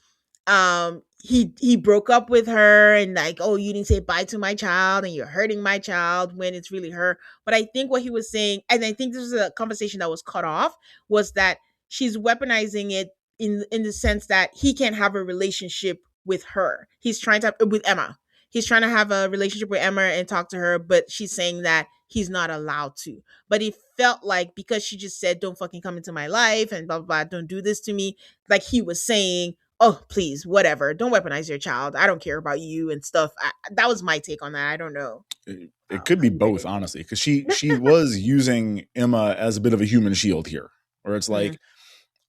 he broke up with her, and like, "Oh, you didn't say bye to my child and you're hurting my child," when it's really her. But I think what he was saying, and I think this is a conversation that was cut off, was that she's weaponizing it in the sense that he can't have a relationship with her. He's trying to, with Emma. He's trying to have a relationship with Emma and talk to her, but she's saying that he's not allowed to. But it felt like, because she just said, "Don't fucking come into my life," and blah blah blah, "Don't do this to me," like he was saying, "Oh, please, whatever. Don't weaponize your child. I don't care about you," and stuff. That was my take on that. I don't know It could how be you read both, honestly, because she was using Emma as a bit of a human shield here, where it's it. like,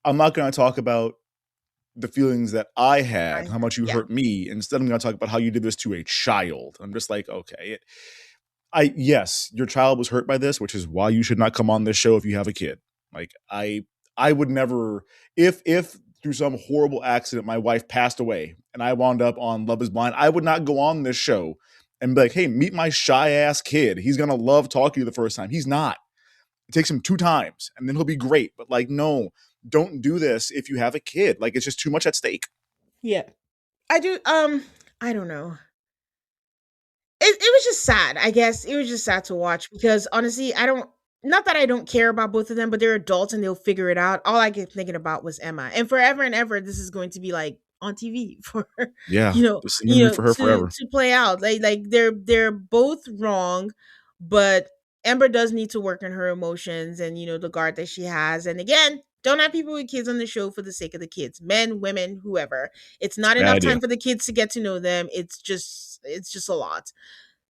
I'm not going to talk about the feelings that I had, I how much you Yeah, hurt me. Instead, I'm going to talk about how you did this to a child. I'm just like, okay, I yes, your child was hurt by this, which is why you should not come on this show if you have a kid. Like I would never, if through some horrible accident my wife passed away and I wound up on Love Is Blind, I would not go on this show and be like, "Hey, meet my shy ass kid. He's gonna love talking to you the first time." He's not. It takes him two times and then he'll be great. But like, no, don't do this if you have a kid. Like, it's just too much at stake. yeah. I do. I don't know. It was just sad. I guess it was just sad to watch, because honestly, I don't. Not that I don't care about both of them, but they're adults and they'll figure it out. All I kept thinking about was Emma, and forever and ever, this is going to be like on TV for Yeah, the same memory for her to forever. play out. Like they're both wrong, but Amber does need to work on her emotions and the guard that she has. And again, don't have people with kids on the show for the sake of the kids, men, women, whoever. It's not Bad enough idea. time for the kids to get to know them. It's just a lot.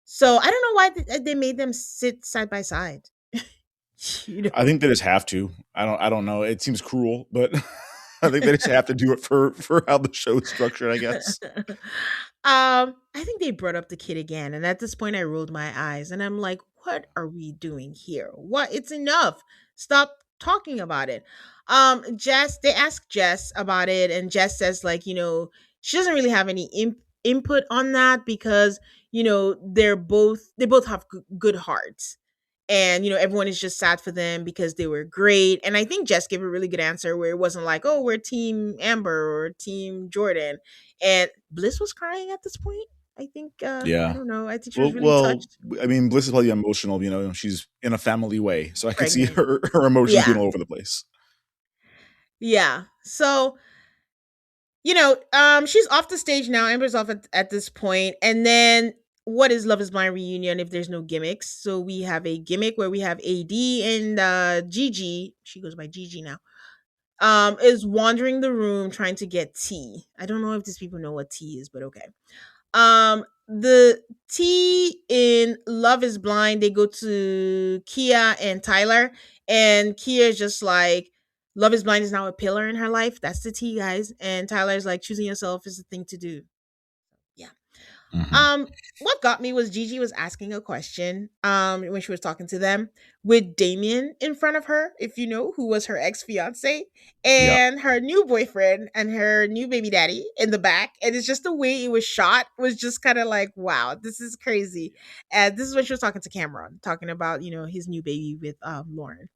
So I don't know why they made them sit side by side. you I know. think they just have to. I don't know. It seems cruel, but I think they just have to do it for how the show is structured, I guess. I think they brought up the kid again, and at this point, I rolled my eyes, and I'm like, "What are we doing here? What? It's enough. Stop talking about it." Jess, they asked Jess about it, and Jess says, like, she doesn't really have any input on that, because they both have good hearts, and everyone is just sad for them because they were great. And I think Jess gave a really good answer, where it wasn't like, "Oh, we're team Amber or team Jordan." And Bliss was crying at this point. I think I Yeah. don't know, I think she was Well, really well, touched. I mean, Bliss is probably emotional. She's in a family way, so I could see Pregnant. her emotions being Yeah. all over the place. Yeah. So she's off the stage now. Amber's off at this point. And then, what is Love Is Blind reunion if there's no gimmicks? So we have a gimmick where we have AD and Gigi. She goes by Gigi now. Is wandering the room trying to get tea. I don't know if these people know what tea is, but okay. The T in Love is Blind, they go to Kia and Tyler, and Kia is just like, Love is Blind is now a pillar in her life. That's the T, guys. And Tyler's like, choosing yourself is the thing to do. Yeah. Mhm. Um, what got me was Gigi was asking a question when she was talking to them with Damien in front of her, if you know, who was her ex-fiance, Yeah. and her new boyfriend and her new baby daddy in the back. And it's just the way it was shot was just kind of like, wow, this is crazy. And this is when she was talking to Cameron, talking about, his new baby with Lauren.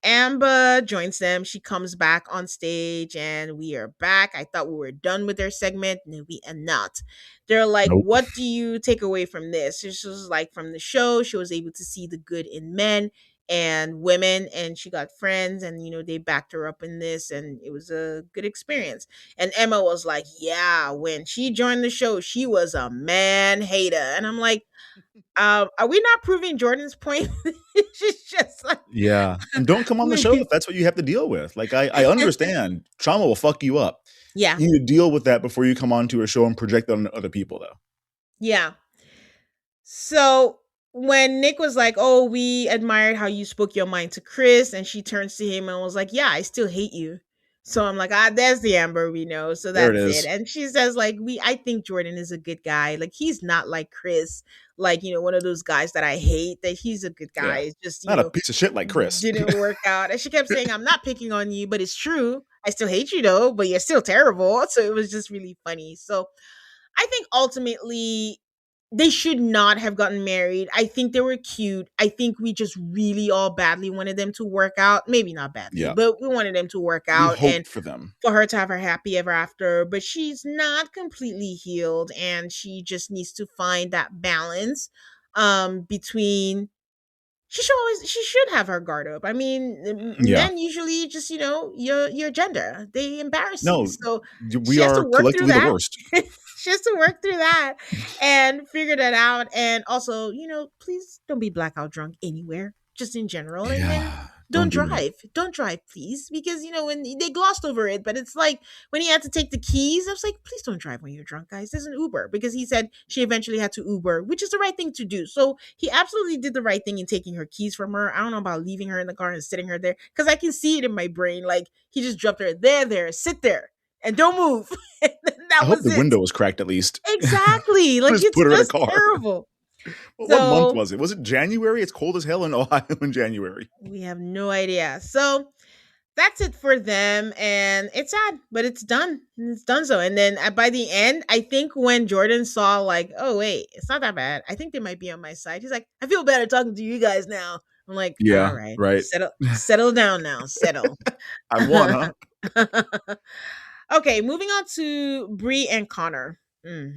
Amber joins them. She comes back on stage, and we are back. I thought we were done with their segment. No, we are not. They're like, Nope. what do you take away from this? This was like, from the show, she was able to see the good in men and women, and she got friends, and they backed her up in this, and it was a good experience. And Emma was like, yeah, when she joined the show, she was a man hater. And I'm like, are we not proving Jordan's point? She's just like, Yeah. And don't come on the show if that's what you have to deal with. Like I understand trauma will fuck you up. yeah, You need to deal with that before you come onto a show and project that on other people though. yeah. So when Nick was like, "Oh, we admired how you spoke your mind to Chris," and she turns to him and was like, "Yeah, I still hate you." So I'm like, there's the Amber we know. So There it that's it. is. And she says, like, I think Jordan is a good guy. Like, he's not like Chris, like, one of those guys that I hate, that he's a good guy. Yeah. It's just, Not a piece of shit like Chris. didn't work out. And she kept saying, I'm not picking on you, but it's true. I still hate you though, but you're still terrible. So it was just really funny. So I think ultimately they should not have gotten married. I think they were cute. I think we just really all badly wanted them to work out. Maybe not badly, Yeah. but we wanted them to work We out and hoped for them. for her to have her happy ever after. But she's not completely healed, and she just needs to find that balance between, she should have her guard up. I mean, Yeah. men usually just, your gender, they embarrass you. No, So we she has to are work through collectively the that. worst. She has to work through that and figure that out. And also, please don't be blackout drunk anywhere, just in general. And then Yeah. Don't don't do that. drive. Don't drive, please. Because, when they glossed over it, but it's like when he had to take the keys, I was like, please don't drive when you're drunk, guys. There's an Uber. Because he said she eventually had to Uber, which is the right thing to do. So he absolutely did the right thing in taking her keys from her. I don't know about leaving her in the car and sitting her there. Because I can see it in my brain. Like, he just dropped her there, sit there and don't move. And I that hope was the it. window was cracked at least. Exactly. Like, Just it's put her in a just car. terrible. What month So was it? Was it January? It's cold as hell in Ohio in January. we have no idea. So that's it for them. And it's sad, but it's done. It's done so. And then by the end, I think when Jordan saw, like, oh, wait, it's not that bad. I think they might be on my side. He's like, I feel better talking to you guys now. I'm like, all Yeah, right, right. settle down now. Settle. I won, huh? Okay, moving on to Bree and Connor. Mm.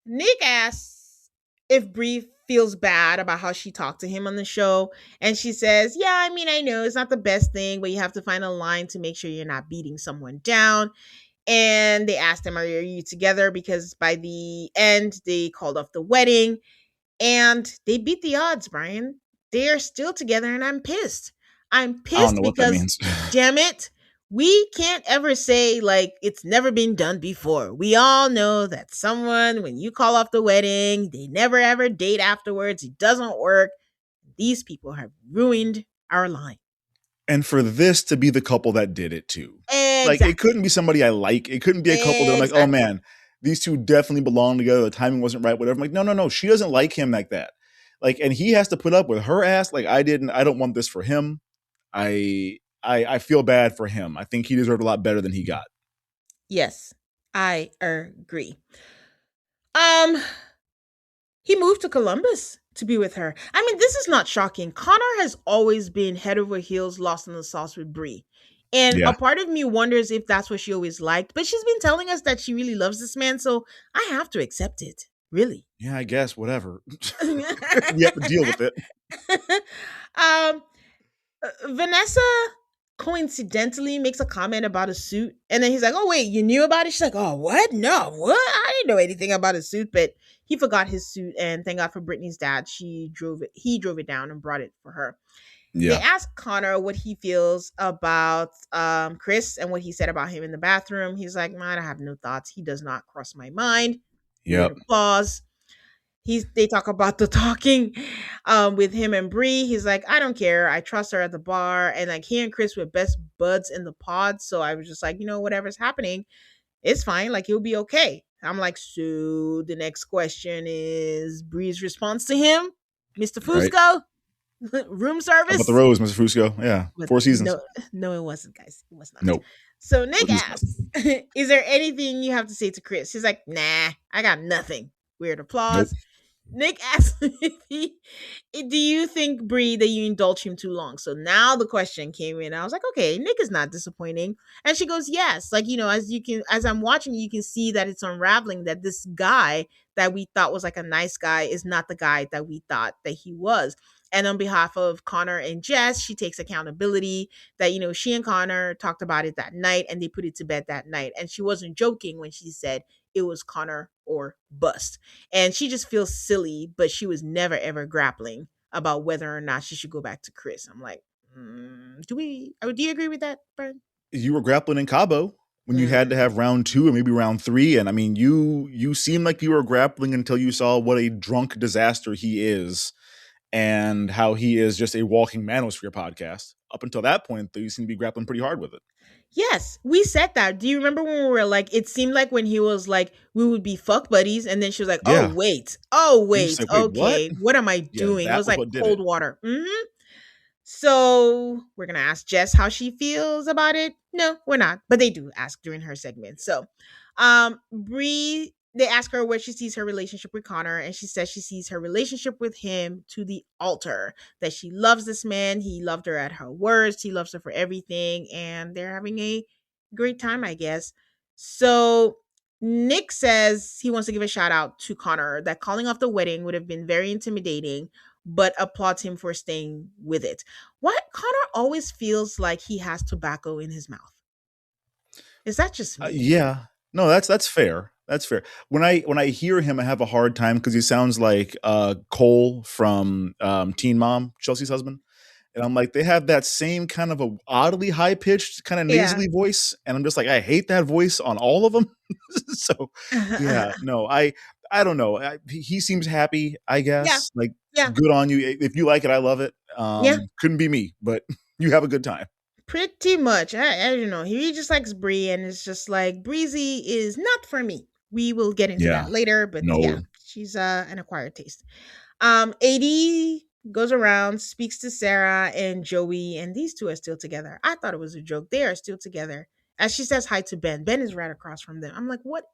Nick asks if Bree feels bad about how she talked to him on the show. And she says, yeah, I mean, I know it's not the best thing, but you have to find a line to make sure you're not beating someone down. And they asked him, are you together? Because by the end, they called off the wedding. And they beat the odds, Brian. They are still together, and I'm pissed. I'm I don't pissed know what that because, means. damn it, we can't ever say, like, it's never been done before. We all know that someone, when you call off the wedding, they never ever date afterwards. It doesn't work. These people have ruined our line. And for this to be the couple that did it too. Like, it Exactly. couldn't be somebody I like. It couldn't be a couple that I'm like, oh Exactly. man, these two definitely belong together. The timing wasn't right, whatever. I'm like, no. She doesn't like him like that. Like, and he has to put up with her ass. Like, I don't want this for him. I feel bad for him. I think he deserved a lot better than he got. Yes, I agree. Um, He moved to Columbus to be with her. I mean, this is not shocking. Connor has always been head over heels lost in the sauce with Brie. And a Yeah. part of me wonders if that's what she always liked. But she's been telling us that she really loves this man, so I have to accept it. Really. Yeah, I guess, whatever. We have to deal with it. um, Vanessa coincidentally makes a comment about a suit, and then he's like, "Oh wait, you knew about it?" She's like, "Oh what? No, what? I didn't know anything about a suit." But he forgot his suit, and thank God for Brittany's dad. He drove it down and brought it for her. They Yeah. ask Connor what he feels about Chris and what he said about him in the bathroom. He's like, man, I have no thoughts. He does not cross my mind. Weird Yep. applause. They talk about the talking with him and Bree. He's like, I don't care. I trust her at the bar. And like he and Chris were best buds in the pod. So I was just like, whatever's happening, it's fine. Like he'll be okay. I'm like, so the next question is Bree's response to him, Mr. Right. Fusco, room How about the service. rose, Mr. Fusco? Yeah. But 4 seasons. no, it wasn't, guys. It was not. Nope. So Nick Wasn't discussed. asks, is there anything you have to say to Chris? He's like, nah, I got nothing. Weird Nope. applause. Nick asks do you think, Bree, that you indulge him too long? So now the question came in. I was like, okay, Nick is not disappointing. And she goes, yes. Like, as I'm watching, you can see that it's unraveling that this guy that we thought was like a nice guy is not the guy that we thought that he was. And on behalf of Connor and Jess, she takes accountability that, she and Connor talked about it that night and they put it to bed that night. And she wasn't joking when she said it was Connor or bust. And she just feels silly, but she was never ever grappling about whether or not she should go back to Chris. I'm like, do you agree with that, Brian? You were grappling in Cabo when you had to Mm. have round 2 or maybe round 3. And I mean, you seemed like you were grappling until you saw what a drunk disaster he is and how he is just a walking manosphere podcast. Up until that point, though, you seem to be grappling pretty hard with it. Yes, we said that. Do you remember when we were like, it seemed like when he was like, we would be fuck buddies, and then she was like, Yeah. oh You're just wait, like, wait, what? okay, what am I Yeah, doing? It that was was like what did cold it. water. So we're gonna ask Jess how she feels about it. No, we're not, but they do ask during her segment. So, Bree, they ask her where she sees her relationship with Connor, and she says she sees her relationship with him to the altar. That she loves this man. He loved her at her worst. He loves her for everything, and they're having a great time, I guess. So Nick says he wants to give a shout out to Connor. That calling off the wedding would have been very intimidating, but applauds him for staying with it. What Connor always feels like he has tobacco in his mouth. Is that just me? Yeah. No, that's fair. That's fair. When I hear him, I have a hard time because he sounds like Cole from Teen Mom, Chelsea's husband. And I'm like, they have that same kind of a oddly high pitched, kind of Yeah. nasally voice, and I'm just like, I hate that voice on all of them. So, yeah, no, I don't know. He seems happy, I Yeah. guess. Like, Yeah. good on you. If you like it, I love it. Yeah. Couldn't be me, but you have a good time. Pretty much. I don't know. He just likes Bree, and it's just like Breezy is not for me. We will get into Yeah. that later, but yeah, No. she's an acquired taste. AD goes around, speaks to Sarah and Joey, and these two are still together. I thought it was a joke. They are still together. As she says hi to Ben. Ben is right across from them. I'm like, what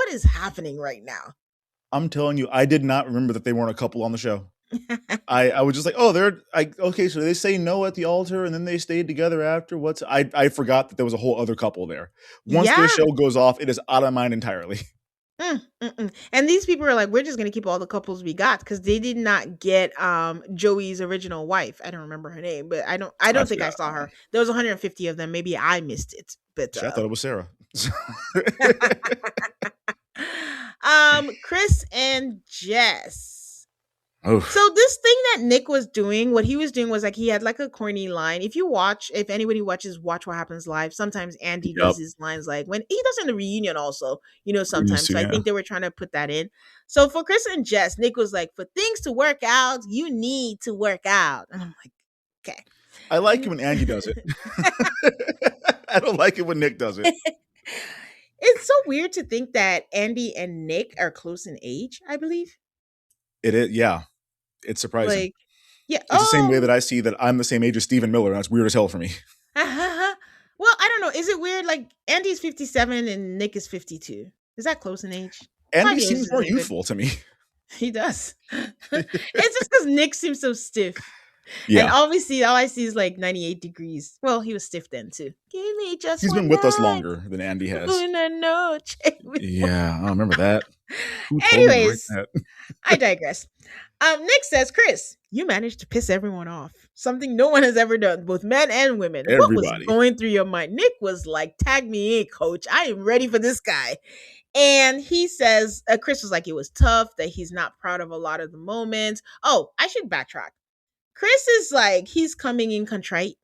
is happening right now? I'm telling you, I did not remember that they weren't a couple on the show. I was just like, oh, okay, so they say no at the altar and then they stayed together after. I forgot that there was a whole other couple there. Once Yeah. their show goes off, it is out of mind entirely. And these people are like, we're just gonna keep all the couples we got because they did not get Joey's original wife. I don't remember her name, but I don't think I forgot. saw her. There was 150 of them. Maybe I missed it. But I thought it was Sarah. Chris and Jess. Oof. So this thing that Nick was doing, what he was doing was like he had like a corny line. If anybody watches Watch What Happens Live, sometimes Andy Yep. does his lines like when he does in the reunion also, sometimes. to, So I yeah. think they were trying to put that in. So for Chris and Jess, Nick was like, for things to work out, you need to work out. And I'm like, okay. I like it when Andy does it. I don't like it when Nick does it. It's so weird to think that Andy and Nick are close in age, I believe. It is, yeah. It's surprising. Like, yeah. It's the same way that I see that I'm the same age as Stephen Miller, and that's weird as hell for me. Well, I don't know. Is it weird? Like Andy's 57 and Nick is 52. Is that close in age? Andy seems more youthful to me. He does. It's just because Nick seems so stiff. Yeah. And obviously, all I see is like 98 degrees. Well, he was stiff then too. Give me just He's been one with us night. longer than Andy has. Una noche. Yeah, I remember that. Who told me to write Anyways, that? I digress. Nick says, Chris, you managed to piss everyone off. Something no one has ever done, both men and women. What was Everybody. going through your mind? Nick was like, tag me in, coach. I am ready for this guy. And he says, Chris was like, it was tough, that he's not proud of a lot of the moments. Oh, I should backtrack. Chris is like, he's coming in contrite.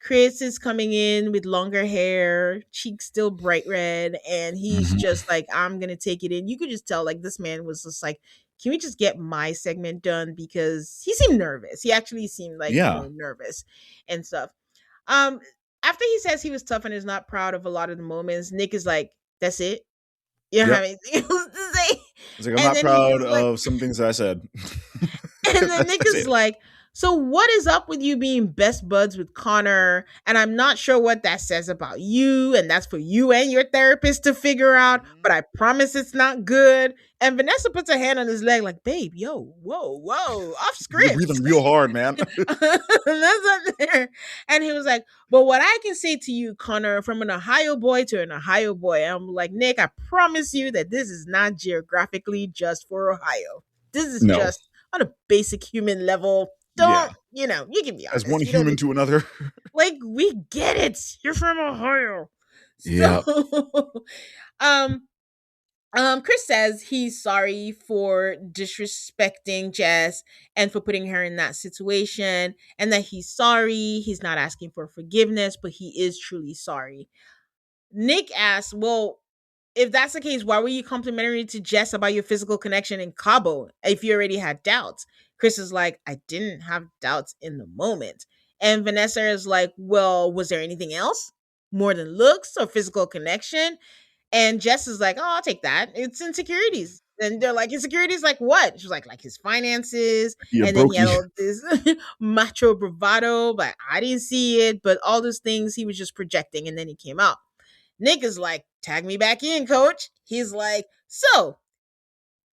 Chris is coming in with longer hair, cheeks still bright red, and he's Mhm. just like, I'm gonna take it in. You could just tell, like, this man was just like, can we just get my segment done? Because he seemed nervous. He actually seemed like, Yeah. nervous and stuff. Um, After he says he was tough and is not proud of a lot of the moments, Nick is like, that's it. You don't have Yep. anything else to say. It's like I'm And not then he proud is like, of some things that I said. and then Nick That's is it. like, so what is up with you being best buds with Connor? And I'm not sure what that says about you. And that's for you and your therapist to figure out. Mhm. But I promise it's not good. And Vanessa puts her hand on his leg, like, babe, yo, whoa, off You're script. breathing real hard, man. That's not there. And he was like, but what I can say to you, Connor, from an Ohio boy to an Ohio boy, I'm like, Nick, I promise you that this is not geographically just for Ohio. This is No. just on a basic human level. Yeah. Don't, you can be As one honest. You don't human need, to another. like, we get it. You're from Ohio. Yeah. So um Chris says he's sorry for disrespecting Jess and for putting her in that situation, and that he's sorry. He's not asking for forgiveness, but he is truly sorry. Nick asks, well, if that's the case, why were you complimentary to Jess about your physical connection in Cabo if you already had doubts? Chris is like, I didn't have doubts in the moment. And Vanessa is like, well, was there anything else? More than looks or physical connection? And Jess is like, oh, I'll take that. It's insecurities. And they're like, insecurities like what? She's like his finances. Yeah, And then he had brokey. all this macho bravado, but I didn't see it. But all those things he was just projecting. And then he came out. Nick is like, tag me back in, coach. He's like, so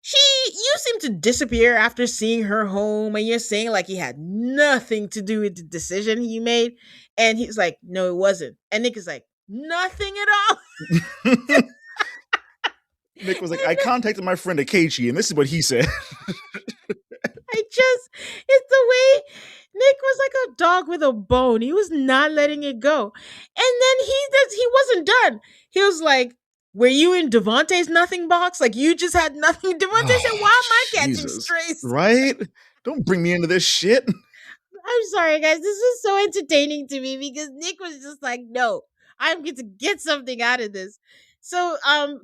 you seem to disappear after seeing her home, and you're saying like he had nothing to do with the decision you made. And he's like, no, it wasn't. And Nick is like, nothing at all. Nick was like, I contacted my friend Akechi, and this is what he said. It's the way Nick was like a dog with a bone. He was not letting it go. And then he wasn't done. He was like, were you in Devontae's nothing box? Like you just had nothing. Devontae said, Oh, why am I catching Jesus. strays? Right? Don't bring me into this shit. I'm sorry, guys. This is so entertaining to me because Nick was just like, no, I'm going to get something out of this. So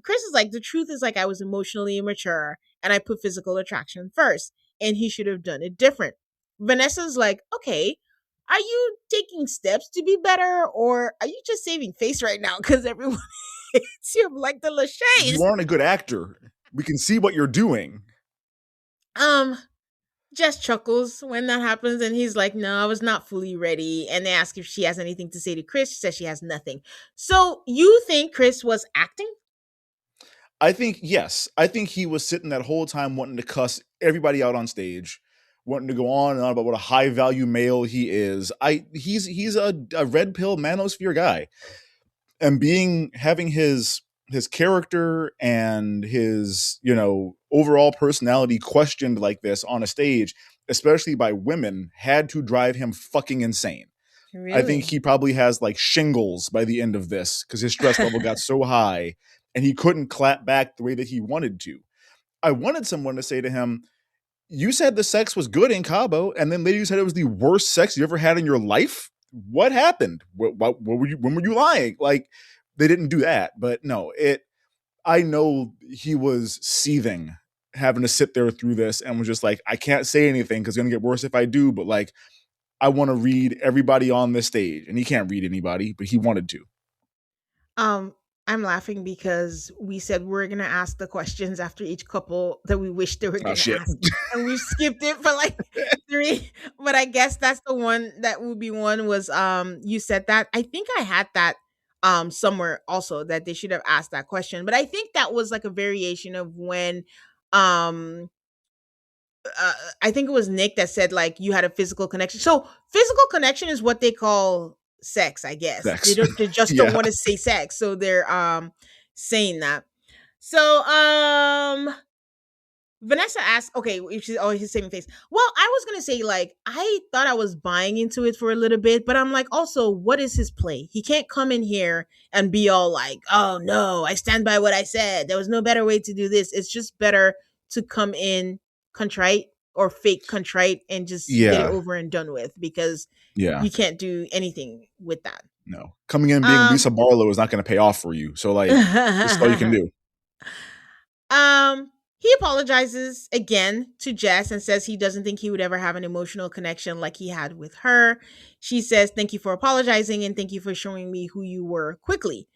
Chris is like, the truth is like I was emotionally immature and I put physical attraction first, and he should have done it different. Vanessa's like, okay, are you taking steps to be better, or are you just saving face right now because everyone hates you like the Lacheys? You aren't a good actor. We can see what you're doing. Um, Jess chuckles when that happens, and he's like, no, I was not fully ready. And they ask if she has anything to say to Chris. She says she has nothing. So you think Chris was acting? I think, yes. I think he was sitting that whole time wanting to cuss everybody out on stage, wanting to go on and on about what a high value male he is. He's a red pill manosphere guy. And having his character and his, overall personality questioned like this on a stage, especially by women, had to drive him fucking insane. I think Really? he probably has like shingles by the end of this because his stress level got so high and he couldn't clap back the way that he wanted to. I wanted someone to say to him, you said the sex was good in Cabo, and then later you said it was the worst sex you ever had in your life. What happened? What were you? When were you lying? Like, they didn't do that, but no. I know he was seething, having to sit there through this, and was just like, I can't say anything because it's gonna get worse if I do. But like, I want to read everybody on this stage, and he can't read anybody, but he wanted to. Um, I'm laughing because we said we're gonna ask the questions after each couple that we wish they were Oh gonna shit! ask, and we skipped it for like three. But I guess that's the one that would be one. Was you said that? I think I had that somewhere also that they should have asked that question. But I think that was like a variation of when um I think it was Nick that said like you had a physical connection. So physical connection is what they call sex, I guess. Sex. They just don't Yeah. want to say sex, so they're saying that. So Vanessa asked, okay, if she's always saving face. Well, I was gonna say, like, I thought I was buying into it for a little bit, but I'm like, also, what is his play? He can't come in here and be all like, oh no, I stand by what I said. There was no better way to do this. It's just better to come in contrite or fake contrite and just get it Yeah, over and done with, because yeah. you can't do anything with that. No, coming in and being Um Lisa Barlow is not going to pay off for you. So like, this is all you can do. He apologizes again to Jess and says he doesn't think he would ever have an emotional connection like he had with her. She says, "Thank you for apologizing and thank you for showing me who you were quickly."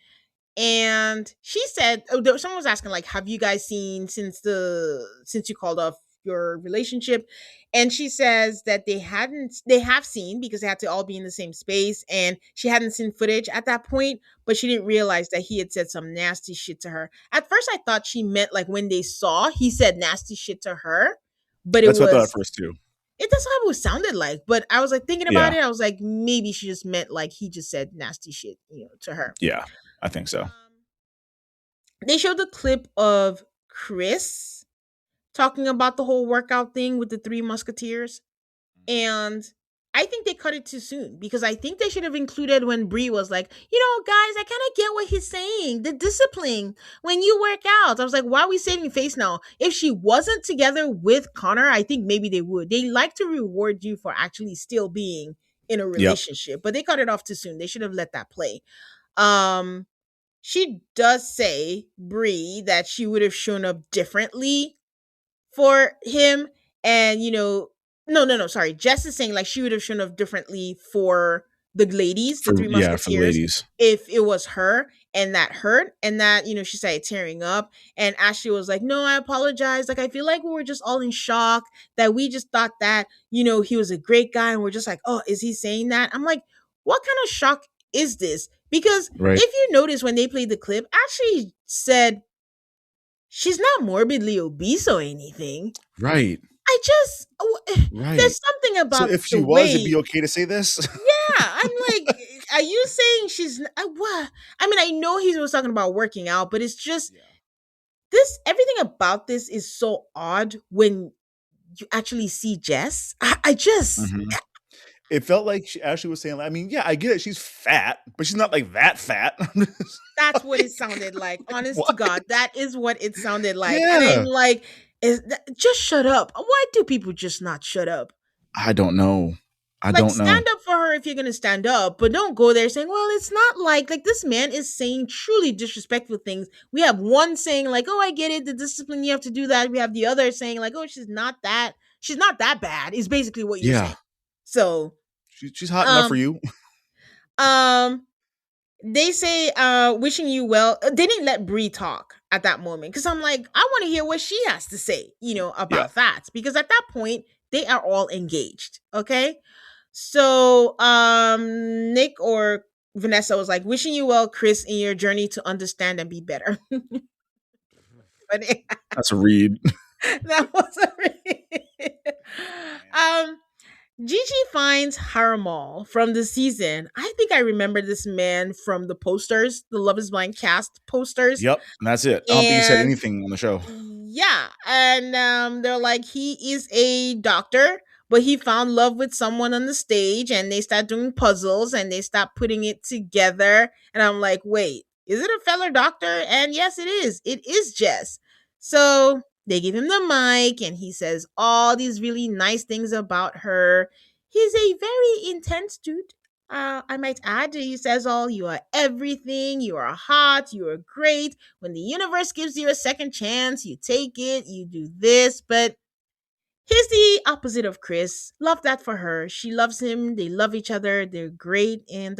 And she said, someone was asking, like, have you guys seen since you called off your relationship? And she says that they have seen, because they had to all be in the same space, and she hadn't seen footage at that point, but she didn't realize that he had said some nasty shit to her. At first I thought she meant like when they saw he said nasty shit to her, but That's what I thought at first too. that's how it was sounded like. But I was like thinking about Yeah, it, I was like, maybe she just meant like he just said nasty shit, to her. yeah, I think so. They showed the clip of Chris talking about the whole workout thing with the three musketeers. And I think they cut it too soon, because I think they should have included when Brie was like, guys, I kind of get what he's saying. The discipline when you work out. I was like, why are we saving face now? If she wasn't together with Connor, I think maybe they would. They like to reward you for actually still being in a Yep. relationship, but they cut it off too soon. They should have let that play. Um, she does say, Brie, that she would have shown up differently for him. And, no, sorry. Jess is saying like she would have shown up differently for the ladies, the three For the musketeers, ladies. if it was her, and that hurt, and that, she started tearing up. And Ashley was like, no, I apologize. Like, I feel like we were just all in shock, that we just thought that, he was a great guy. And we're just like, oh, is he saying that? I'm like, what kind of shock is this? Because Right. if you notice when they played the clip, Ashley said she's not morbidly obese or anything. Right. I just Right. there's something So about if she the was, it'd be way. okay to say this. Yeah, I'm like, are you saying she's what? I mean, I know he was talking about working out, but it's just Yeah. this. Everything about this is so odd when you actually see Jess. I just Mhm. It felt like Ashley was saying, I mean, yeah, I get it. She's fat, but she's not like that fat. that's what it Like, sounded like. Honest to what? God, that is what it sounded like. And I'm Yeah. like, just shut up. Why do people just not shut up? I don't know. I Like, don't know. stand up for her if you're gonna stand up, but don't go there saying, well, it's not like this man is saying truly disrespectful things. We have one saying like, oh, I get it, the discipline, you have to do that. We have the other saying like, oh, she's not that bad, is basically what you're Yeah. saying. So She's hot enough for um you. um they say wishing you well. They didn't let Bree talk at that moment, because I'm like, I want to hear what she has to say, Yeah. about that, because at that point they are all engaged. Okay. So Nick or Vanessa was like, wishing you well, Chris, in your journey to understand and be better. But That's a read. that was a really um Gigi finds Haramal from the season. I think I remember this man from the posters, the Love is Blind cast posters. Yep. And that's it. I don't think he said And anything on the show. yeah, and they're like, he is a doctor, but he found love with someone on the stage, and they start doing puzzles, and they start putting it together. And I'm like, wait, is it a fellow doctor? And yes, it is. It is Jess. So they give him the mic, and he says all these really nice things about her. He's a very intense dude. I might add, he says all, you are everything, you are hot, you are great. When the universe gives you a second chance, you take it, you do this. But here's the opposite of Chris. Love that for her. She loves him, they love each other, they're great. And,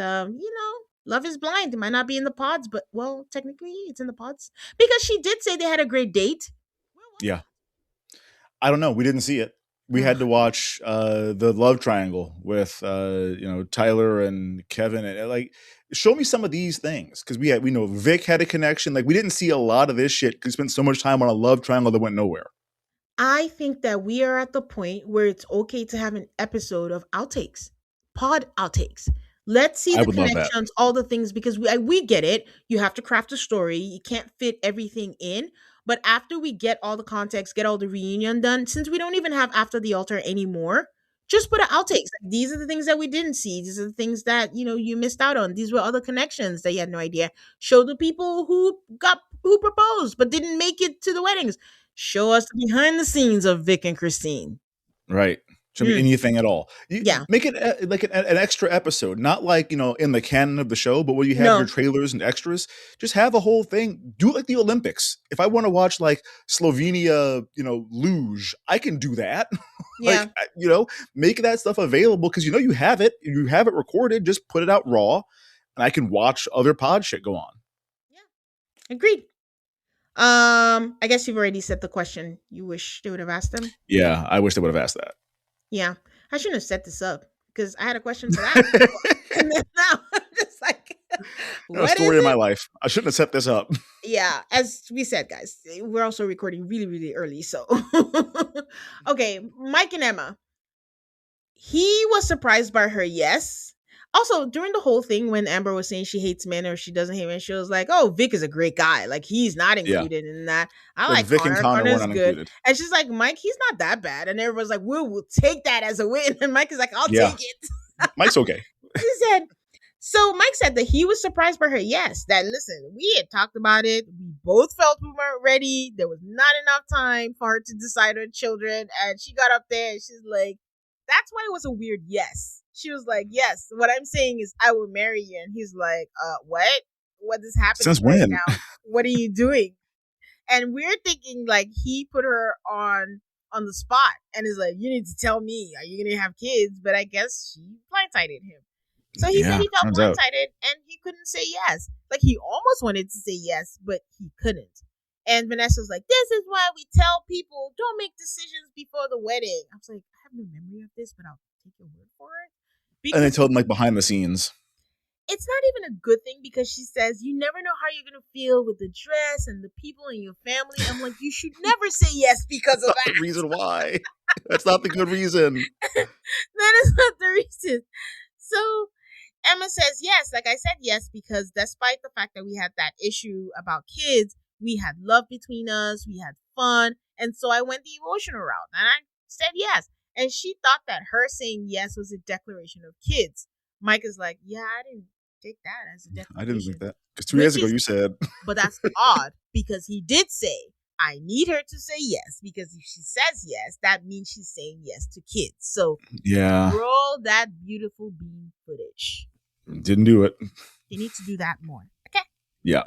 love is blind. It might not be in the pods, but, well, technically it's in the pods. Because she did say they had a great date. Where was Yeah. I don't know. We didn't see it. We had that? to watch the love triangle with Tyler and Kevin, and like, show me some of these things, because we know Vic had a connection. Like, we didn't see a lot of this shit because we spent so much time on a love triangle that went nowhere. I think that we are at the point where it's okay to have an episode of outtakes, pod outtakes. Let's see I the would love that. connections, all the things, because we get it. You have to craft a story. You can't fit everything in. But after we get all the context, get all the reunion done, since we don't even have After the Altar anymore, just put an outtakes. Like, these are the things that we didn't see. These are the things that you missed out on. These were other connections that you had no idea. Show the people who proposed but didn't make it to the weddings. Show us the behind the scenes of Vic and Christine. Right. Should be Mm, anything at all. You yeah. make it like an extra episode, not like in the canon of the show, but when you have your No. trailers and extras, just have a whole thing. Do it like the Olympics. If I want to watch like Slovenia, luge, I can do that. Yeah. Like make that stuff available because you have it recorded. Just put it out raw, and I can watch other pod shit go on. Yeah. Agreed. I guess you've already said the question you wish they would have asked them. Yeah, I wish they would have asked that. Yeah. I shouldn't have set this up because I had a question for that. And then now I'm just like, A what story is of my it? life. I shouldn't have set this up. Yeah, as we said, guys, we're also recording really, really early. So, okay, Mike and Emma. He was surprised by her yes. Also, during the whole thing, when Amber was saying she hates men or she doesn't hate men, she was like, "Oh, Vic is a great guy. Like he's not Yeah, included in that. I like like Vic and Connor. Connor were Connor's not good." included. And she's like, "Mike, he's not that bad." And everyone's like, "We'll take that as a win." And Mike is like, "I'll Yeah, take it." Mike's okay. She said, so Mike said that he was surprised by her. Yes, that listen, we had talked about it. We both felt we weren't ready. There was not enough time for her to decide on children. And she got up there and she's like, that's why it was a weird yes. She was like, yes, what I'm saying is I will marry you. And he's like, what? What is happening Since right when? now? What are you doing? And we're thinking like he put her on the spot and is like, you need to tell me, are you gonna have kids? But I guess she blindsided him. So he said Yeah, he felt turns out. blindsided and he couldn't say yes. Like he almost wanted to say yes, but he couldn't. And Vanessa's like, this is why we tell people don't make decisions before the wedding. I was like, I have no memory of this, but I'll take your word for it. And they Because told him like behind the scenes. it's not even a good thing because she says you never know how you're gonna feel with the dress and the people in your family. I'm like, you should never say yes because of Not that. the reason why. That's not the good reason. That is not the reason. So Emma says yes. Like I said, yes, because despite the fact that we had that issue about kids, we had love between us, we had fun. And so I went the emotional route and I said yes. And she thought that her saying yes was a declaration of kids. Mike is like, yeah, I didn't take that as a I didn't think declaration. that. Because 2 years Which ago is, you said. but that's odd because he did say, I need her to say yes because if she says yes, that means she's saying yes to kids. So Yeah. roll that beautiful bean footage. Didn't do it. You need to do that more. Okay. Yeah.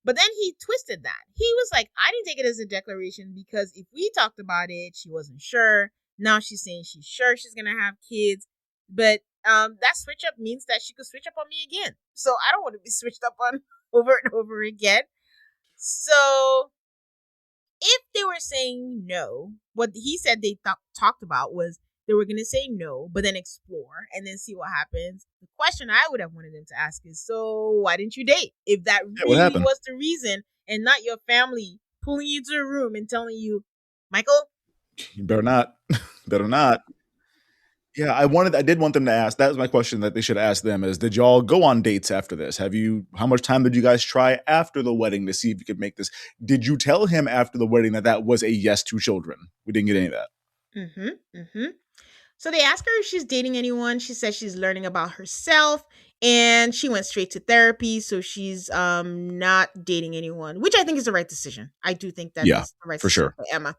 But then he twisted that. He was like, I didn't take it as a declaration because if we talked about it, she wasn't sure. Now she's saying she's sure she's gonna have kids. But that switch up means that she could switch up on me again. So I don't want to be switched up on over and over again. So if they were saying no, what he said they talked about was they were going to say no, but then explore and then see what happens. The question I would have wanted them to ask is, so why didn't you date? If that what really happened? was the reason and not your family pulling you to a room and telling you, Michael, You better not. Better not. Yeah, I did want them to ask. That was my question that they should ask them is, did y'all go on dates after this? How much time did you guys try after the wedding to see if you could make this? Did you tell him after the wedding that was a yes to children? We didn't get any of that. So they ask her if she's dating anyone. She says she's learning about herself and she went straight to therapy. So she's not dating anyone, which I think is the right decision. I do think that's Yeah, the right for decision sure. for Emma.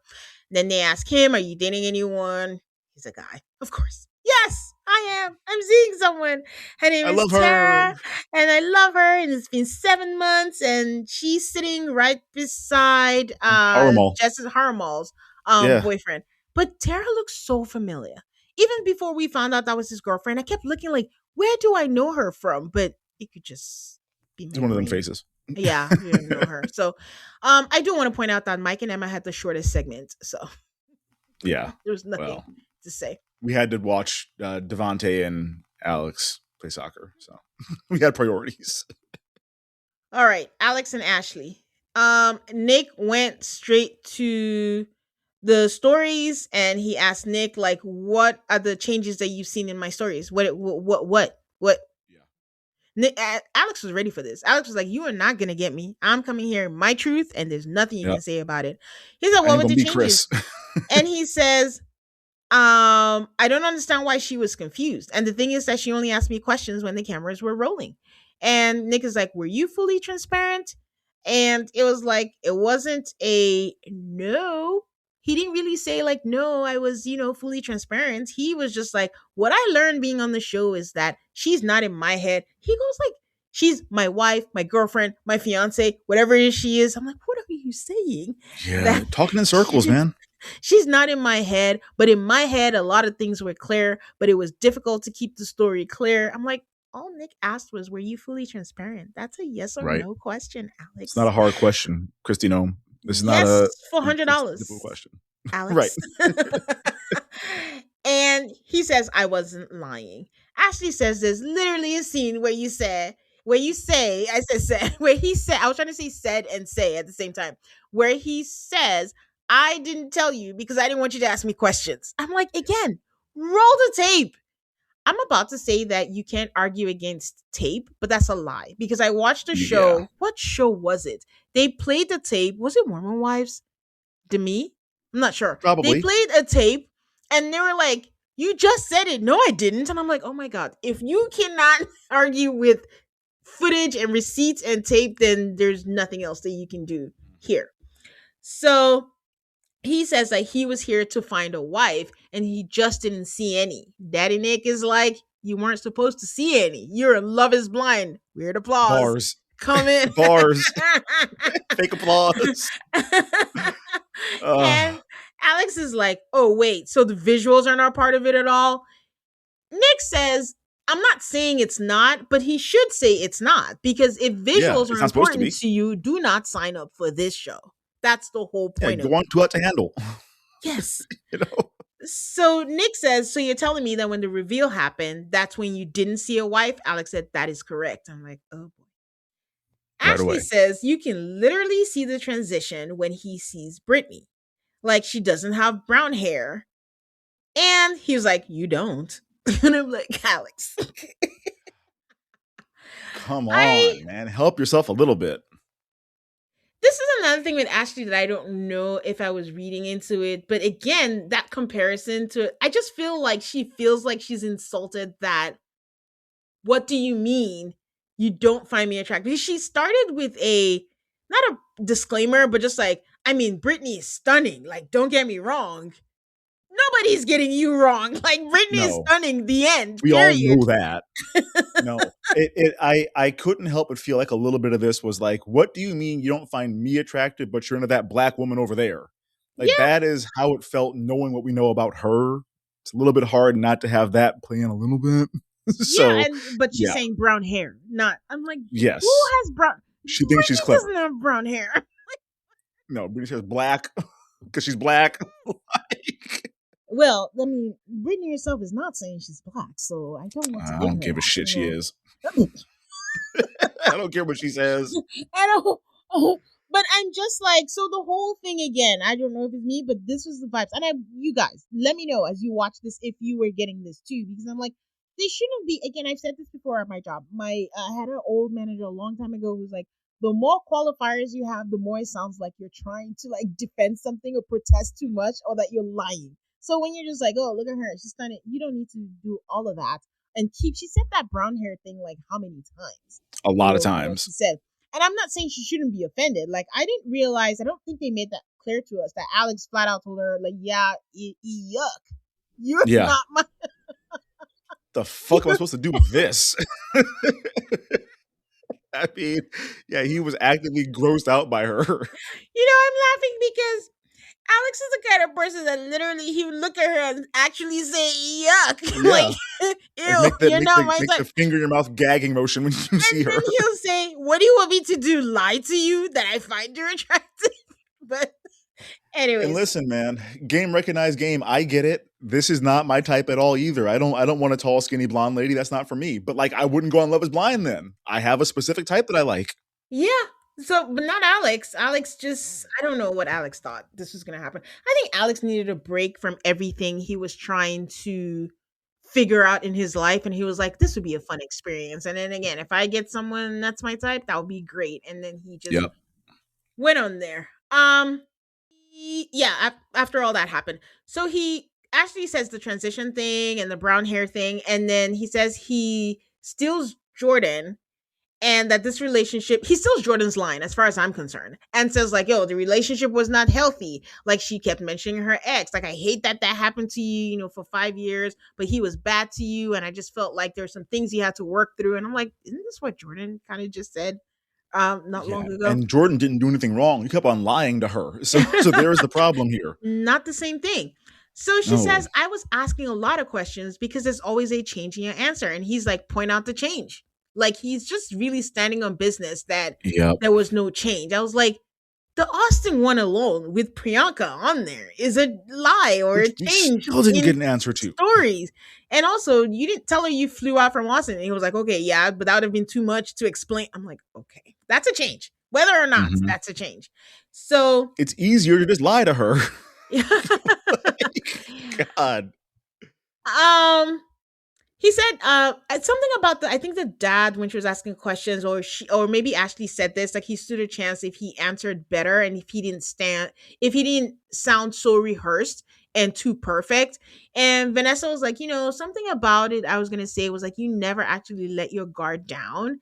Then they ask him, are you dating anyone? He's a guy. Of course. Yes, I am. I'm seeing someone. Her name I is love Tara. her. And I love her. And it's been 7 months. And she's sitting right beside Harmal. Jess's Harmal's Yeah. boyfriend. But Tara looks so familiar. Even before we found out that was his girlfriend, I kept looking like, where do I know her from? But it could just be It's one of them memory. faces. Yeah, we don't know her. So I do want to point out that Mike and Emma had the shortest segment. So Yeah. there's nothing Well, to say. we had to watch Devontae and Alex play soccer. So we had priorities. All right, Alex and Ashley. Nick went straight to the stories and he asked Nick, like, what are the changes that you've seen in my stories? What? Yeah. Nick, Alex was ready for this. Alex was like, you are not going to get me. I'm coming here, my truth, and there's nothing you Yep. can say about it. He said, I what ain't were gonna the be changes? Chris. And he says, I don't understand why she was confused. And the thing is that she only asked me questions when the cameras were rolling. And Nick is like, were you fully transparent? And it was like, it wasn't a no. he didn't really say like, no, I was, fully transparent. He was just like, what I learned being on the show is that she's not in my head. He goes like, she's my wife, my girlfriend, my fiance, whatever it is she is. I'm like, what are you saying? Yeah, That talking in circles, man. she's not in my head, but in my head, a lot of things were clear, but it was difficult to keep the story clear. I'm like, all Nick asked was, were you fully transparent? That's a yes or Right. no question, It's not Alex. a hard question, Christy. No, this is not Yes, a. for hundred It's a difficult dollars, question. Right. Alex. And he says, I wasn't lying. Ashley says there's literally a scene where you say, I said, where he said, I was trying to say said and say at the same time, where he says, I didn't tell you because I didn't want you to ask me questions. I'm like, again, roll the tape. I'm about to say that you can't argue against tape, but that's a lie because I watched a Yeah. show. What show was it? They played the tape. Was it Mormon Wives? Demi? I'm not sure. They Probably. played a tape and they were like, you just said it. No, I didn't. And I'm like, oh my God. If you cannot argue with footage and receipts and tape, then there's nothing else that you can do here. So he says that he was here to find a wife and he just didn't see any. Daddy Nick is like, you weren't supposed to see any. You're in Love is Blind. Weird applause. Bars. Come in. Bars. Fake applause. And Alex is like, oh, wait, so the visuals are not part of it at all? Nick says, I'm not saying it's not, but he should say it's not because if visuals it's are not supposed to important be. to you, do not sign up for this show. That's the whole Yeah, point of go on it. too hot to handle. Yes. You know. So Nick says, so you're telling me that when the reveal happened, that's when you didn't see a wife? Alex said, that is correct. I'm like, oh boy. Right Ashley away. says you can literally see the transition when he sees Brittany. Like she doesn't have brown hair. And he was like, you don't. And I'm like, Alex. Come I on, man. Help yourself a little bit. This is another thing with Ashley that I don't know if I was reading into it. But again, that comparison to I just feel like she feels like she's insulted that what do you mean you don't find me attractive? Because she started with a not a disclaimer, but just like, I mean, Britney is stunning. Like, don't get me wrong. Nobody's getting you wrong. Like, Britney is No. stunning. The end. We all Period. know that. No. I couldn't help but feel like a little bit of this was like, what do you mean you don't find me attractive, but you're into that black woman over there? Like Yeah. that is how it felt knowing what we know about her. It's a little bit hard not to have that play in a little bit. So But she's yeah. saying brown hair. Not I'm like, Yes. who has brown She thinks she's Britney clever. doesn't have brown hair. No, Britney says black because she's black. Like, Well, I mean, Britney herself is not saying she's black, so I don't want to. I don't give a shit. She is. I don't care what she says. I don't. But I'm just like, so the whole thing again. I don't know if it's me, but this was the vibes. And you guys, let me know as you watch this if you were getting this too, because I'm like, they shouldn't be. Again, I've said this before at my job. I had an old manager a long time ago who's like, the more qualifiers you have, the more it sounds like you're trying to like defend something or protest too much, or that you're lying. So when you're just like, oh, look at her, she's stunning, you don't need to do all of that and keep. She said that brown hair thing like how many times? A lot of She times. said. And I'm not saying she shouldn't be offended. Like, I didn't realize, I don't think they made that clear to us that Alex flat out told her, like, yeah, yuck. You're Yeah. not my. The fuck am I supposed to do with this? I mean, yeah, he was actively grossed out by her. I'm laughing because Alex is the kind of person that literally he would look at her and actually say, yuck. Yeah. Like, ew, Like you're not my make type. the finger in your mouth gagging motion when you see And her. then he'll say, what do you want me to do? Lie to you that I find you attractive? But anyways. And listen, man, game recognized game. I get it. This is not my type at all either. I don't want a tall, skinny blonde lady. That's not for me. But like, I wouldn't go on Love Is Blind then. I have a specific type that I like. Yeah. So, but not Alex. Alex just, I don't know what Alex thought this was going to happen. I think Alex needed a break from everything he was trying to figure out in his life. And he was like, this would be a fun experience. And then again, if I get someone that's my type, that would be great. And then he just went on there. After all that happened. So he actually says the transition thing and the brown hair thing. And then he says he steals Jordan. and that this relationship, he steals Jordan's line as far as I'm concerned, and says like, yo, the relationship was not healthy. Like, she kept mentioning her ex, like, I hate that that happened to you, for 5 years, but he was bad to you, and I just felt like there's some things you had to work through. And I'm like, isn't this what Jordan kind of just said not Yeah, long ago? and Jordan didn't do anything wrong. He kept on lying to her. So there's the problem here. Not the same thing. So she No. says, I was asking a lot of questions because there's always a change in your answer. And he's like, point out the change. Like, he's just really standing on business that Yep. there was no change. I was like, the Austin one alone with Priyanka on there is a lie or a Which we change still didn't get in an answer to. stories. And also, you didn't tell her you flew out from Austin. And he was like, okay, yeah, but that would have been too much to explain. I'm like, okay, that's a change. Whether or not, Mhm. that's a change. So, It's easier to just lie to her. God. He said something about I think the dad, when she was asking questions, or maybe Ashley said this, like, he stood a chance if he answered better, and if he didn't sound so rehearsed and too perfect. And Vanessa was like, something about it I was gonna say was like, you never actually let your guard down,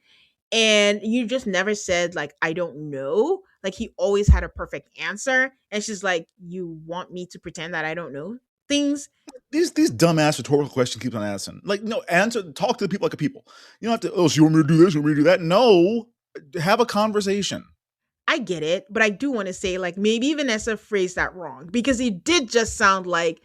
and you just never said like, I don't know. Like, he always had a perfect answer, and she's like, you want me to pretend that I don't know things? These dumbass rhetorical questions keep on asking. Like, no, talk to the people like a people. You don't have to, oh, so you want me to do this? You want me to do that? No. Have a conversation. I get it, but I do want to say, like, maybe Vanessa phrased that wrong, because it did just sound like,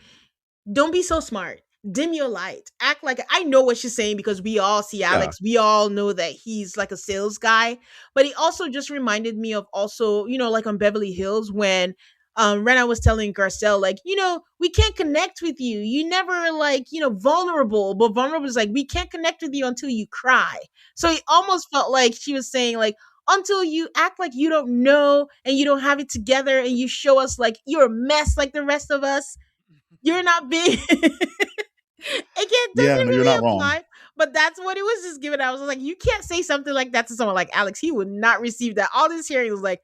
don't be so smart. Dim your light. Act like I know what she's saying, because we all see Yeah. Alex. We all know that he's like a sales guy. But he also just reminded me of also, like on Beverly Hills when Rena was telling Garcelle, like, we can't connect with you. You never like, vulnerable. But vulnerable is like, we can't connect with you until you cry. So it almost felt like she was saying, like, until you act like you don't know and you don't have it together and you show us like you're a mess like the rest of us, you're not big. Again, Yeah, doesn't no, you're really not wrong. apply, but that's what it was just given. I was like, you can't say something like that to someone like Alex. He would not receive that. All this hearing was like,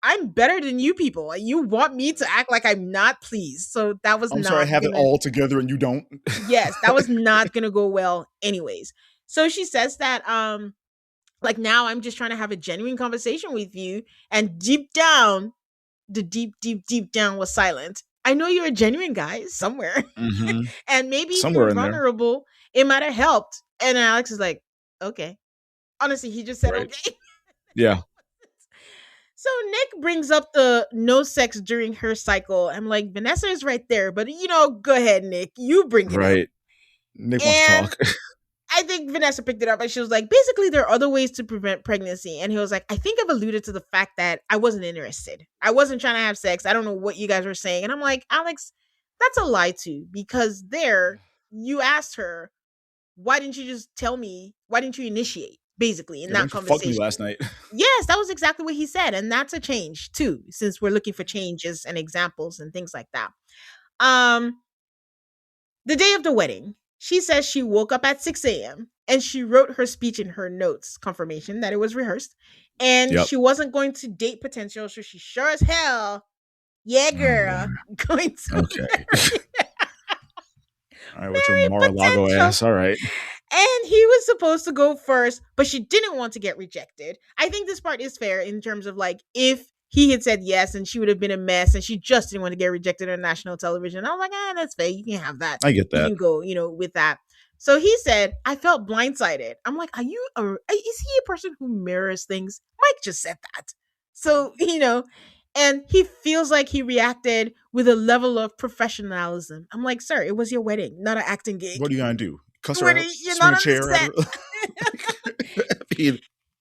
I'm better than you people. Like, you want me to act like I'm not pleased. So that was I'm sorry, I not have it gonna, all together and you don't. yes, that was not gonna go well anyways. So she says that, like, now I'm just trying to have a genuine conversation with you. And deep down, the deep down was silent. I know you're a genuine guy somewhere. Mm-hmm. And maybe if you Somewhere were in there. vulnerable, it might have helped. And Alex is like, okay. Honestly, he just said, Right. okay. Yeah. So Nick brings up the no sex during her cycle. I'm like, Vanessa is right there, but go ahead, Nick. You bring it up. Right. Nick wants to And talk. I think Vanessa picked it up, and she was like, basically, there are other ways to prevent pregnancy. And he was like, I think I've alluded to the fact that I wasn't interested. I wasn't trying to have sex. I don't know what you guys were saying. And I'm like, Alex, that's a lie too, because there you asked her, why didn't you just tell me? Why didn't you initiate? Basically, in Yeah, why that didn't you fuck me conversation. last night? Yes, that was exactly what he said. And that's a change too, since we're looking for changes and examples and things like that. Um, the day of the wedding, she says she woke up at 6 a.m. and she wrote her speech in her notes, confirmation that it was rehearsed. And Yep. she wasn't going to date potential, so she sure as hell, yeah, Oh, girl, Lord. going to Okay. All right, with your marry Mar-a-Lago potential. ass. All right. And he was supposed to go first, but she didn't want to get rejected. I think this part is fair in terms of like, if he had said yes and she would have been a mess and she just didn't want to get rejected on national television. I was like, that's fair. You can have that. I get You that. can go, with that. So he said, I felt blindsided. I'm like, is he a person who mirrors things? Mike just said that. So, and he feels like he reacted with a level of professionalism. I'm like, sir, it was your wedding, not an acting gig. What are you gonna do? Cuss her What out? you're Swing not a on chair the at set. her? I mean,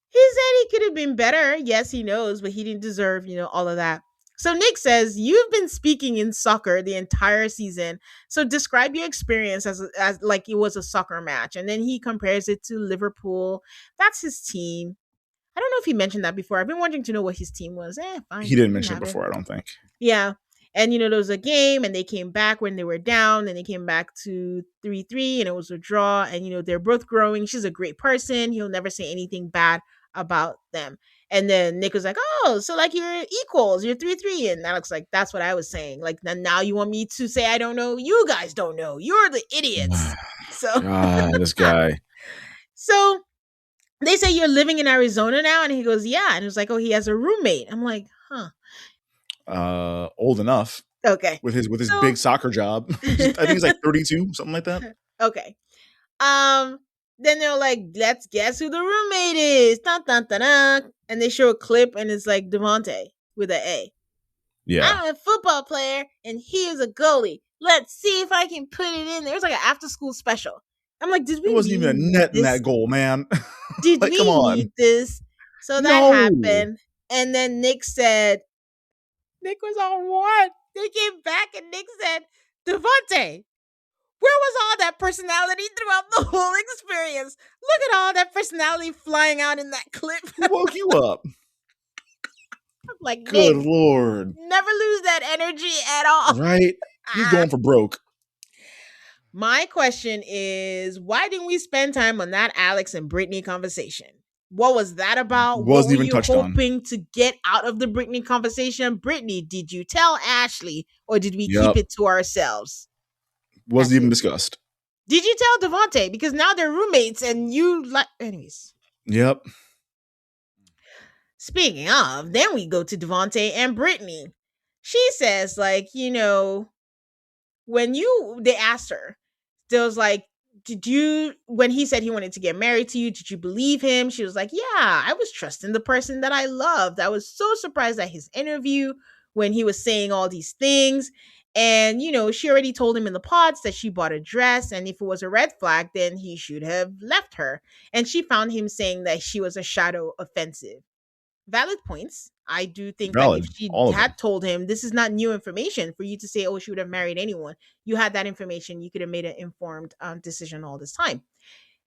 He said he could have been better. Yes, he knows, but he didn't deserve, all of that. So Nick says, you've been speaking in soccer the entire season. So describe your experience as like it was a soccer match. And then he compares it to Liverpool. That's his team. I don't know if he mentioned that before. I've been wanting to know what his team was. Fine. he didn't You can mention it have it. before, I don't think. Yeah. And there was a game and they came back when they were down and they came back to 3-3 and it was a draw. And they're both growing. She's a great person. He'll never say anything bad about them. And then Nick was like, oh, so like you're equals, you're 3-3. And Alex like, that's what I was saying. Like, now you want me to say I don't know? You guys don't know. You're the idiots. So God, this guy. so they say you're living in Arizona now, and he goes, yeah, and it was like, oh, he has a roommate. I'm like, huh, Old enough okay, with his so big soccer job. I think he's like 32, something like that. okay. Um, then they're like, let's guess who the roommate is. Dun, dun, dun, dun. And they show a clip, and it's like Devontae with an A. Yeah, I'm a football player, and he is a goalie. Let's see if I can put it in there. It's like an after school special. I'm like, did there we wasn't even really a need net in this? that goal, man. Did Like, come we on. need this? So that No. happened. And then Nick said, Nick was on what? They came back and Nick said, Devontae, where was all that personality throughout the whole experience? Look at all that personality flying out in that clip. Who woke you up? I'm like, Good Nick, Lord. never lose that energy at all. Right? He's going for broke. My question is, why didn't we spend time on that Alex and Brittany conversation? What was that about? What Wasn't were even you touched on. hoping to get out of the Brittany conversation? Brittany, did you tell Ashley or did we Yep. keep it to ourselves? Wasn't That's even it. discussed. Did you tell Devontae? Because now they're roommates and you like. Anyways, Yep. speaking of, then we go to Devontae and Brittany. She says, like, when they asked her, there was like, when he said he wanted to get married to you, did you believe him? She was like, yeah, I was trusting the person that I loved. I was so surprised at his interview when he was saying all these things. And, she already told him in the pods that she bought a dress. And if it was a red flag, then he should have left her. And she found him saying that she was a shadow offensive. Valid points. I do think that Valid. if she All of them. had told him, this is not new information for you to say, oh, she would have married anyone. You had that information. You could have made an informed decision all this time.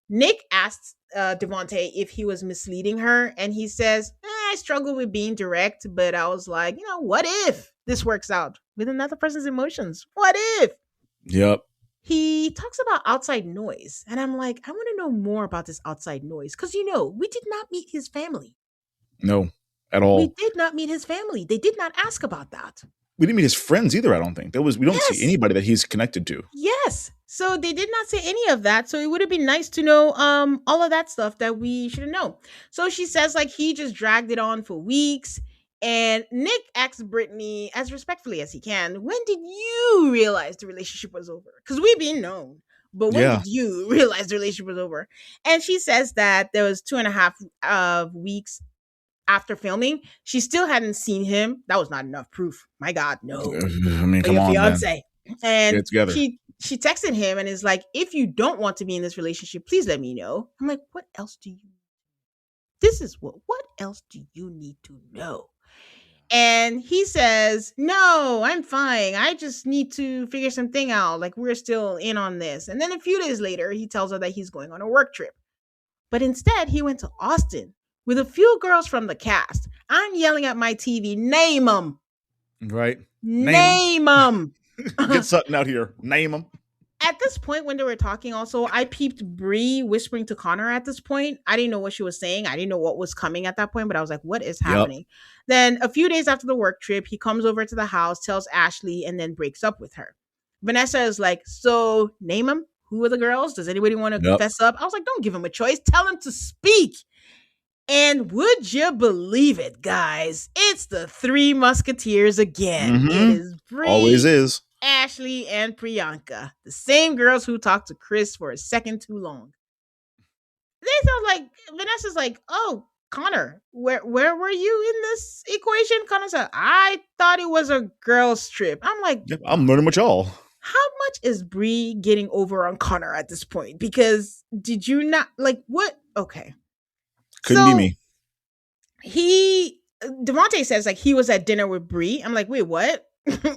Nick asked Devontae if he was misleading her, and he says, I struggle with being direct, but I was like, what if this works out with another person's emotions? What if? Yep. He talks about outside noise, and I'm like, I want to know more about this outside noise, because, we did not meet his family. No, at all. We did not meet his family. They did not ask about that. We didn't meet his friends either, I don't think. We don't see Yes. anybody that he's connected to. Yes. So they did not say any of that. So it would have been nice to know all of that stuff that we should have known. So she says like he just dragged it on for weeks. And Nick asks Brittany as respectfully as he can, when did you realize the relationship was over? Because we've been known. But when Yeah. did you realize the relationship was over? And she says that there was 2.5 weeks after filming, she still hadn't seen him. That was not enough proof. My God, no. I mean, For come your on, man. fiance. Get And it together. she texted him and is like, if you don't want to be in this relationship, please let me know. I'm like, what else do you? This is what else do you need to know? And he says, no, I'm fine. I just need to figure something out. Like, we're still in on this. And then a few days later, he tells her that he's going on a work trip. But instead, he went to Austin with a few girls from the cast. I'm yelling at my TV, name them. Right? Name them. Get something out here. Name them. At this point, when they were talking, also, I peeped Bree whispering to Connor at this point. I didn't know what she was saying. I didn't know what was coming at that point, but I was like, what is happening? Then a few days after the work trip, he comes over to the house, tells Ashley, and then breaks up with her. Vanessa is like, so name them. Who are the girls? Does anybody want to fess up? I was like, don't give him a choice. Tell him to speak. And would you believe it, guys? It's the Three Musketeers again. Mhm. It is Bree, Always is. Ashley, and Priyanka. The same girls who talked to Chris for a second too long. They sound like, Vanessa's like, oh, Connor, where were you in this equation? Connor said, I thought it was a girls' trip. I'm like, Yep, I'm learning with y'all. how much is Bree getting over on Connor at this point? Because did you not, like, what? Okay. Couldn't be me. Devontae says, like, he was at dinner with Bree. I'm like, wait, what?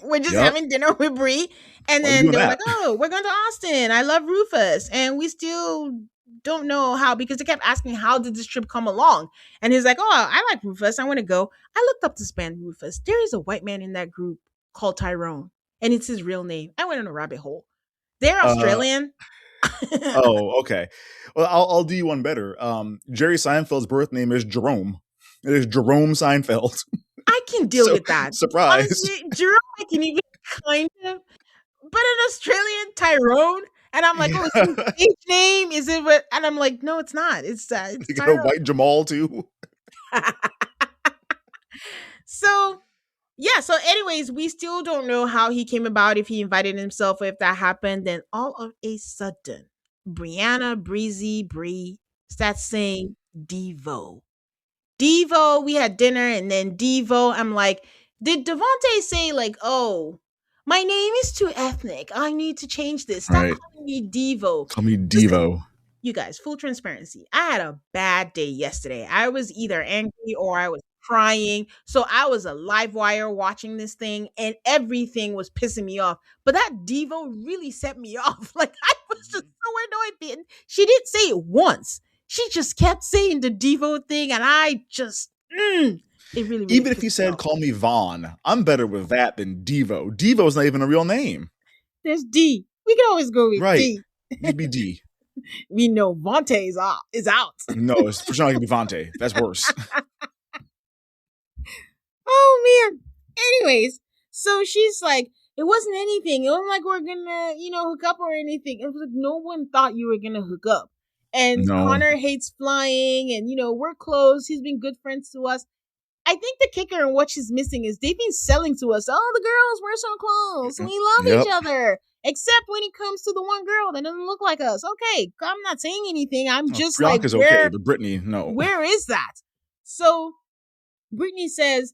We're just having dinner with Bree. And then they're like, oh, we're going to Austin. I love Rufus. And we still don't know how, because they kept asking, how did this trip come along? And he's like, oh, I like Rufus. I want to go. I looked up this band, Rufus. There is a white man in that group called Tyrone. And it's his real name. I went on a rabbit hole. They're Australian. Oh, okay. Well, I'll do you one better. Jerry Seinfeld's birth name is Jerome. It is Jerome Seinfeld. I can deal with that. Surprise. Honestly, Jerome, I can even kind of. But an Australian Tyrone, And I'm like, oh, it's his stage name? Is it what? And I'm like, no, it's not. It's You got a Tyrone. white Jamal too. So yeah, so anyways, we still don't know how he came about, if he invited himself or if that happened. Then all of a sudden, Brianna, Breezy, Bree starts saying Devo. Devo, we had dinner and then Devo. I'm like, did Devontae say, like, oh, my name is too ethnic. I need to change this. Stop Right. calling me Devo. Call me Listen, Devo. you guys, full transparency. I had a bad day yesterday. I was either angry or I was crying. So I was a live wire watching this thing and everything was pissing me off. But that Devo really set me off. Like, I was just so annoyed. She didn't say it once. She just kept saying the Devo thing, and I just, it really, really Even if he pissed me said, off. call me Vaughn, I'm better with that than Devo. Devo's not even a real name. There's D. We can always go with Right. D. You'd be D. We know Vontae is out. No, it's for sure not going to be Vontae. That's worse. Oh man. Anyways, so she's like, it wasn't anything. It wasn't like we're gonna, hook up or anything. It was like no one thought you were gonna hook up. And No. Connor hates flying, and we're close. He's been good friends to us. I think the kicker and what she's missing is they've been selling to us, oh, the girls, we're so close. We love each other. Except when it comes to the one girl that doesn't look like us. Okay, I'm not saying anything. I'm just Priyanka's like, okay, but Brittany, no. Where is that? So Brittany says,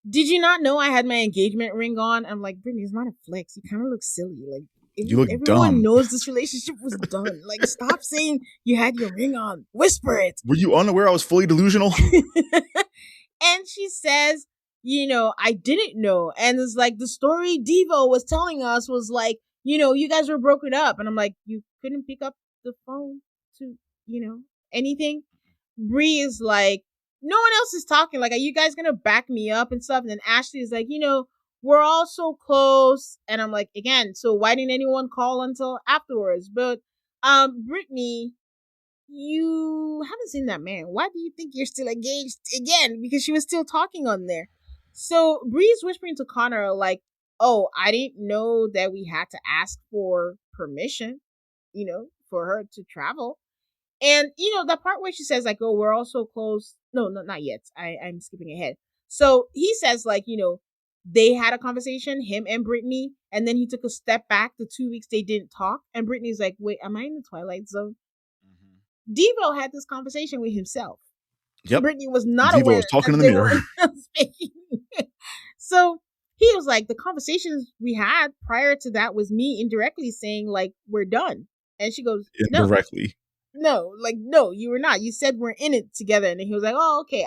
did you not know I had my engagement ring on? I'm like, Brittany, it's not a flex. You kind of look silly. Like, You look everyone dumb. knows this relationship was done. Like, stop saying you had your ring on. Whisper it. Were you unaware I was fully delusional? And she says, I didn't know. And it's like the story Devo was telling us was like, you guys were broken up. And I'm like, you couldn't pick up the phone to, anything? Bree is like, no one else is talking. Like, are you guys gonna back me up and stuff? And then Ashley is like, we're all so close. And I'm like, again, so why didn't anyone call until afterwards? But Brittany, you haven't seen that man. Why do you think you're still engaged again? Because she was still talking on there. So Bree's whispering to Connor, like, oh, I didn't know that we had to ask for permission, for her to travel. And, that part where she says, like, oh, we're all so close. No, not yet. I'm skipping ahead. So he says, like, they had a conversation, him and Brittany, and then he took a step back. The 2 weeks they didn't talk. And Brittany's like, wait, am I in the Twilight Zone? Devo had this conversation with himself. Yep. Brittany was not Devo aware was talking that in the mirror. So he was like, the conversations we had prior to that was me indirectly saying, like, we're done. And she goes, no. Indirectly. No, you were not. You said we're in it together. And then he was like, oh, okay.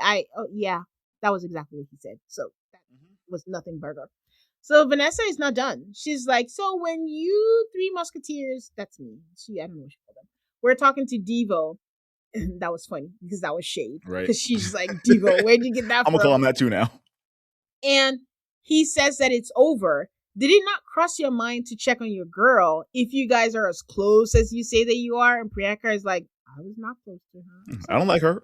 Yeah, that was exactly what he said. So that was nothing burger. So Vanessa is not done. She's like, so when you three musketeers, that's me. I don't know what she called them. We're talking to Devo. That was funny because that was shade. Right. Because she's like, Devo, where'd you get that I'm from? going to call him that too now. And he says that it's over. Did it not cross your mind to check on your girl if you guys are as close as you say that you are? And Priyanka is like, I was not close to her. I don't like her.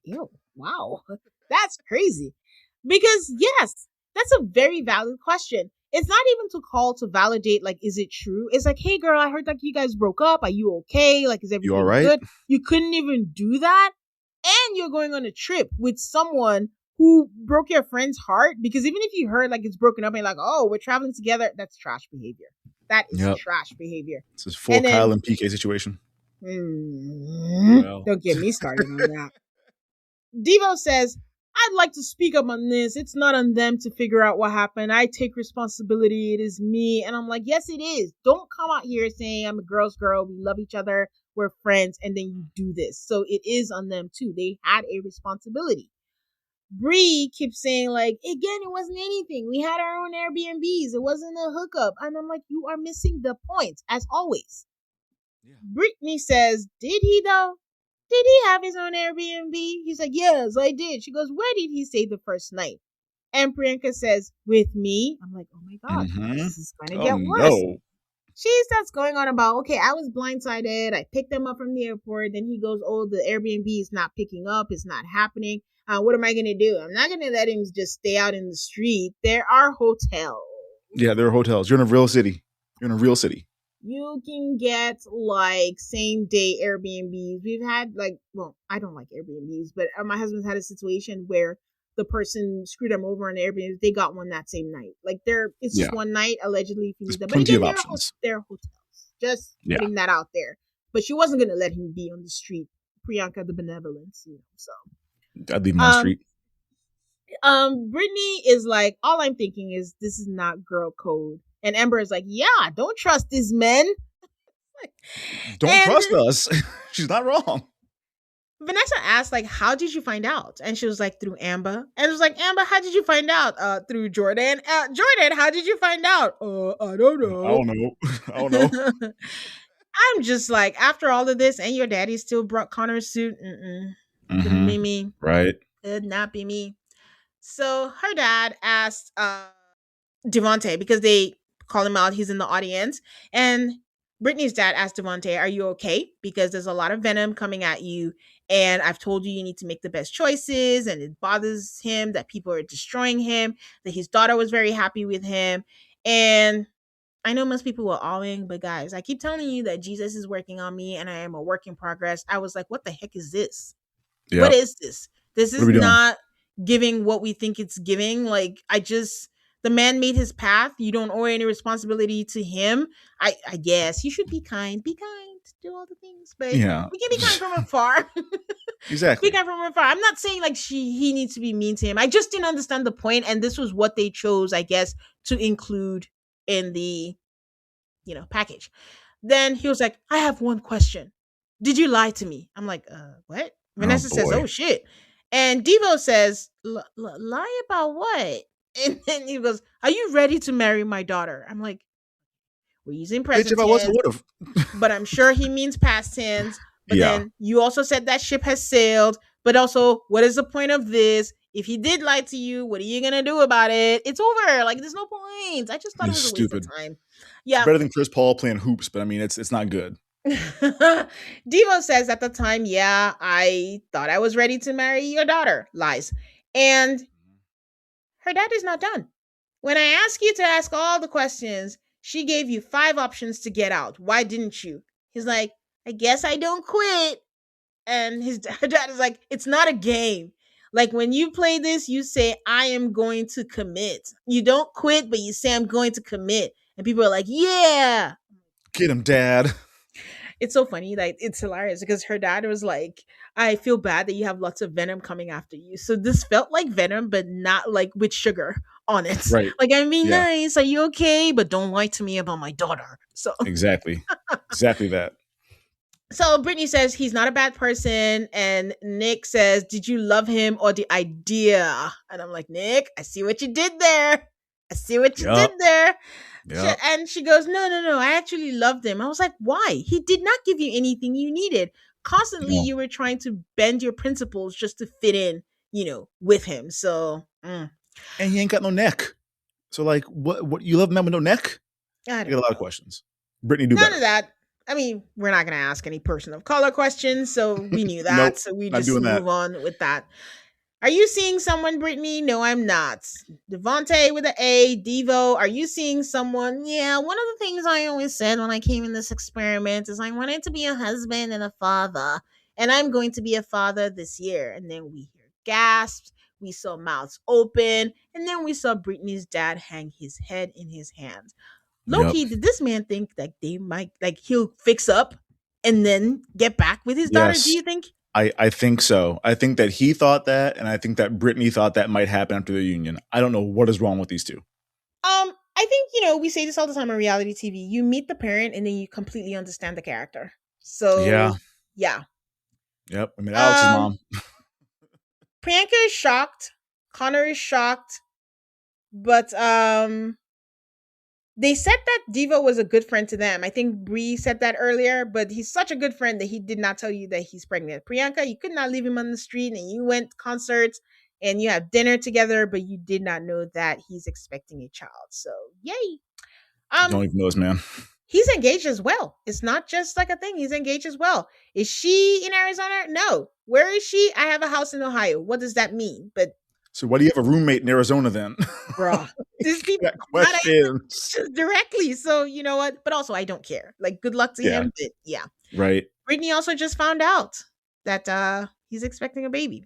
Ew, wow. That's crazy. Because, yes, that's a very valid question. It's not even to call to validate, like, is it true? It's like, hey, girl, I heard that you guys broke up. Are you okay? Like, is everything all right? good? You couldn't even do that. And you're going on a trip with someone who broke your friend's heart. Because even if you heard, like, it's broken up and like, oh, we're traveling together, that's trash behavior. That is trash behavior. This is full Kyle and PK situation. Well. Don't get me started on that. Devo says, I'd like to speak up on this. It's not on them to figure out what happened. I take responsibility. It is me. And I'm like, yes, it is. Don't come out here saying I'm a girl's girl. We love each other. We're friends. And then you do this. So it is on them too. They had a responsibility. Bree keeps saying, like, again, it wasn't anything. We had our own Airbnbs. It wasn't a hookup. And I'm like, you are missing the point, as always. Yeah. Brittany says, did he though? Did he have his own Airbnb? He's like, yes, I did. She goes, where did he stay the first night? And Priyanka says, with me. I'm like, oh my God, this is going to get worse. No. She starts going on about, okay, I was blindsided. I picked them up from the airport. Then he goes, oh, the Airbnb is not picking up. It's not happening. What am I going to do? I'm not going to let him just stay out in the street. There are hotels. Yeah, there are hotels. You're in a real city. You can get like same day Airbnbs. We've had like, well, I don't like Airbnbs, but my husband's had a situation where the person screwed them over on Airbnb. They got one that same night. Like it's Yeah, just one night allegedly if you there's need them. But plenty again, of options. they're hotels. Just Yeah, putting that out there. But she wasn't gonna let him be on the street. Priyanka the benevolence, So I'd leave him on the um street. Brittany is like, all I'm thinking is this is not girl code. And Amber is like, yeah, don't trust these men. Don't And trust us. She's not wrong. Vanessa asked, like, how did you find out? And she was like, through Amber. And it was like, Amber, how did you find out? Through Jordan. Jordan, how did you find out? I don't I know. don't know. I don't know. I'm just like, after all of this, and your daddy still brought Connor's suit. Couldn't be me. Right. Could not be me. So her dad asked Devontae, because they call him out, he's in the audience. And Brittany's dad asked Devontae, are you okay? Because there's a lot of venom coming at you. And I've told you need to make the best choices. And it bothers him that people are destroying him, that his daughter was very happy with him. And I know most people were awing, but guys, I keep telling you that Jesus is working on me and I am a work in progress. I was like, what the heck is this? What Yeah. is this? This What are is we doing? not giving what we think it's giving. Like, the man made his path. You don't owe any responsibility to him. I guess you should be kind. Be kind. Do all the things, but Yeah. we can be kind from afar. Exactly. Be kind from afar. I'm not saying like he needs to be mean to him. I just didn't understand the point, and this was what they chose, I guess, to include in the package. Then he was like, I have one question. Did you lie to me? I'm like, what? Oh Vanessa says, boy. oh shit. And Devo says, lie about what? And then he goes, are you ready to marry my daughter? I'm like, we're using Bitch, present if I was, I tense, would have. but I'm sure he means past tense. But Yeah. then you also said that ship has sailed. But also, what is the point of this? If he did lie to you, what are you gonna do about it? It's over. Like, there's no point. I just thought it It's was a waste of stupid. time. It's Yeah. better than Chris Paul playing hoops, but I mean, it's not good. Devo says at the time, yeah, I thought I was ready to marry your daughter. Lies. And her dad is not done. When I ask you to ask all the questions, she gave you 5 options to get out. Why didn't you? He's like, I guess I don't quit. And her dad is like, it's not a game. Like, when you play this, you say, I am going to commit. You don't quit, but you say, I'm going to commit. And people are like, yeah. Get him, Dad. It's so funny. Like, it's hilarious because her dad was like, I feel bad that you have lots of venom coming after you. So this felt like venom, but not like with sugar on it. Right. Like, I mean, Yeah. nice. Are you okay? But don't lie to me about my daughter. So Exactly. Exactly that. So Brittany says he's not a bad person, and Nick says, "Did you love him or the idea?" And I'm like, Nick, I see what you did there. I see what you did Yup. there. Yep. And she goes, no, I actually loved him. I was like, why? He did not give you anything you needed. Constantly, No. you were trying to bend your principles just to fit in, with him. So, And he ain't got no neck. So like, what you love a man with no neck? I I don't get a lot of know. questions. Brittany, do None better. of that. I mean, we're not going to ask any person of color questions, so we knew that. Nope. So we Not just doing that. move on with that. Are you seeing someone, Brittany? No, I'm not. Devontae with an A. Devo, are you seeing someone? Yeah, one of the things I always said when I came in this experiment is I wanted to be a husband and a father. And I'm going to be a father this year. And then we hear gasps. We saw mouths open. And then we saw Brittany's dad hang his head in his hands. Yep. Loki, did this man think that they might, like, he'll fix up and then get back with his daughter? Yes. Do you think? I think so. I think that he thought that, and I think that Brittany thought that might happen after their union. I don't know what is wrong with these two. I think, we say this all the time on reality TV. You meet the parent and then you completely understand the character. So Yeah. yeah. Yep. I mean, Alex's mom. Priyanka is shocked. Connor is shocked. But they said that Diva was a good friend to them. I think Bree said that earlier, but he's such a good friend that he did not tell you that he's pregnant. Priyanka, you could not leave him on the street, and you went to concerts and you have dinner together, but you did not know that he's expecting a child. So yay. Don't even know this man. He's engaged as well. It's not just like a thing. He's engaged as well. Is she in Arizona? No. Where is she? I have a house in Ohio. What does that mean? But So why do you have a roommate in Arizona then? Bruh. These people Got not answering questions. questions directly. So you know what? But also I don't care. Like good luck to Yeah, him. But yeah. right. Brittany also just found out that he's expecting a baby.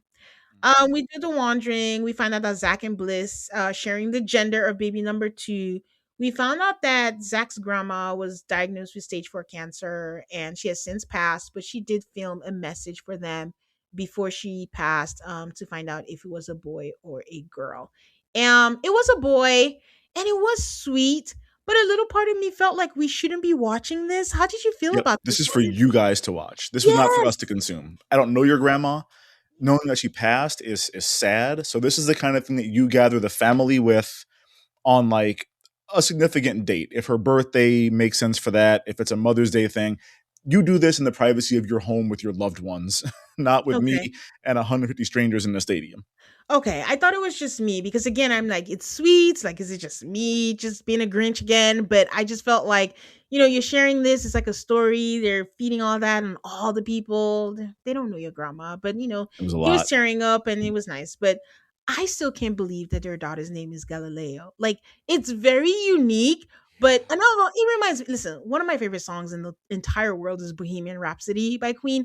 We do the wandering. We find out that Zach and Bliss sharing the gender of baby number two. We found out that Zach's grandma was diagnosed with stage 4 cancer and she has since passed, but she did film a message for them before she passed to find out if it was a boy or a girl. It was a boy and it was sweet, but a little part of me felt like we shouldn't be watching this. How did you feel Yep. about This this? is for you guys to watch. This was not for us to Yes. consume. I don't know your grandma. Knowing that she passed is sad. So this is the kind of thing that you gather the family with on like a significant date. If her birthday makes sense for that, if it's a Mother's Day thing, you do this in the privacy of your home with your loved ones, not with me Okay. and 150 strangers in the stadium. Okay, I thought it was just me because again, I'm like, it's sweet. Like, is it just me just being a Grinch again? But I just felt like, you're sharing this. It's like a story. They're feeding all that and all the people. They don't know your grandma, but It was a he was lot. tearing up and it was nice. But I still can't believe that their daughter's name is Galileo. Like, it's very unique. But no, no, it reminds me. Listen, one of my favorite songs in the entire world is Bohemian Rhapsody by Queen,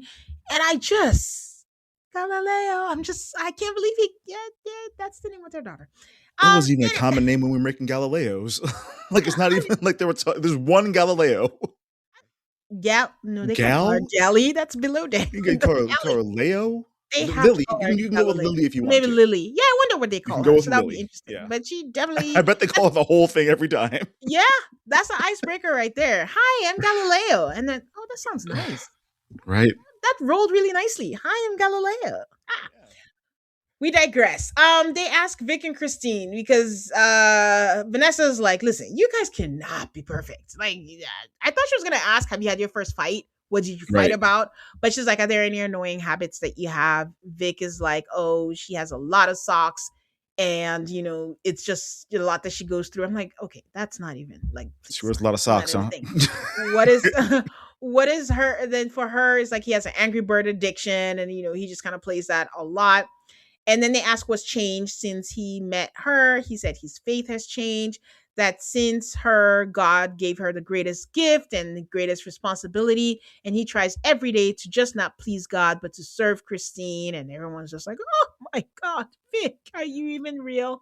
and I just Galileo. I can't believe he. Yeah, yeah, that's the name of their daughter. That wasn't even a And, common name when we were making Galileos. Like it's not I, even like there's one Galileo. no, they can't call her Gal? Galley. That's below there. You can call Galley. her Leo? They have to Lily. call her You can go with Galileo. Lily if you want Maybe to. Lily. Yeah, I wonder what they You call can go her. with So that would be Lily. interesting. Yeah. But she I definitely. bet they call it the whole thing every time. Yeah, that's an icebreaker right there. Hi, I'm Galileo, and then that sounds nice. Right. That rolled really nicely. Hi, I'm Galileo. We digress. They ask Vic and Christine because Vanessa's like, listen, you guys cannot be perfect. Like, yeah, I thought she was gonna ask, have you had your first fight? What did you fight Right. about? But she's like, are there any annoying habits that you have? Vic is like, oh, she has a lot of socks, and it's just a lot that she goes through. I'm like, okay, that's not even like She it's wears a lot of not socks, even a huh? thing. What is what is her then for her is like he has an Angry Bird addiction, and he just kind of plays that a lot. And then they ask what's changed since he met her. He said his faith has changed, that since God gave her the greatest gift and the greatest responsibility. And he tries every day to just not please God, but to serve Christine. And everyone's just like, oh my God, Vic, are you even real?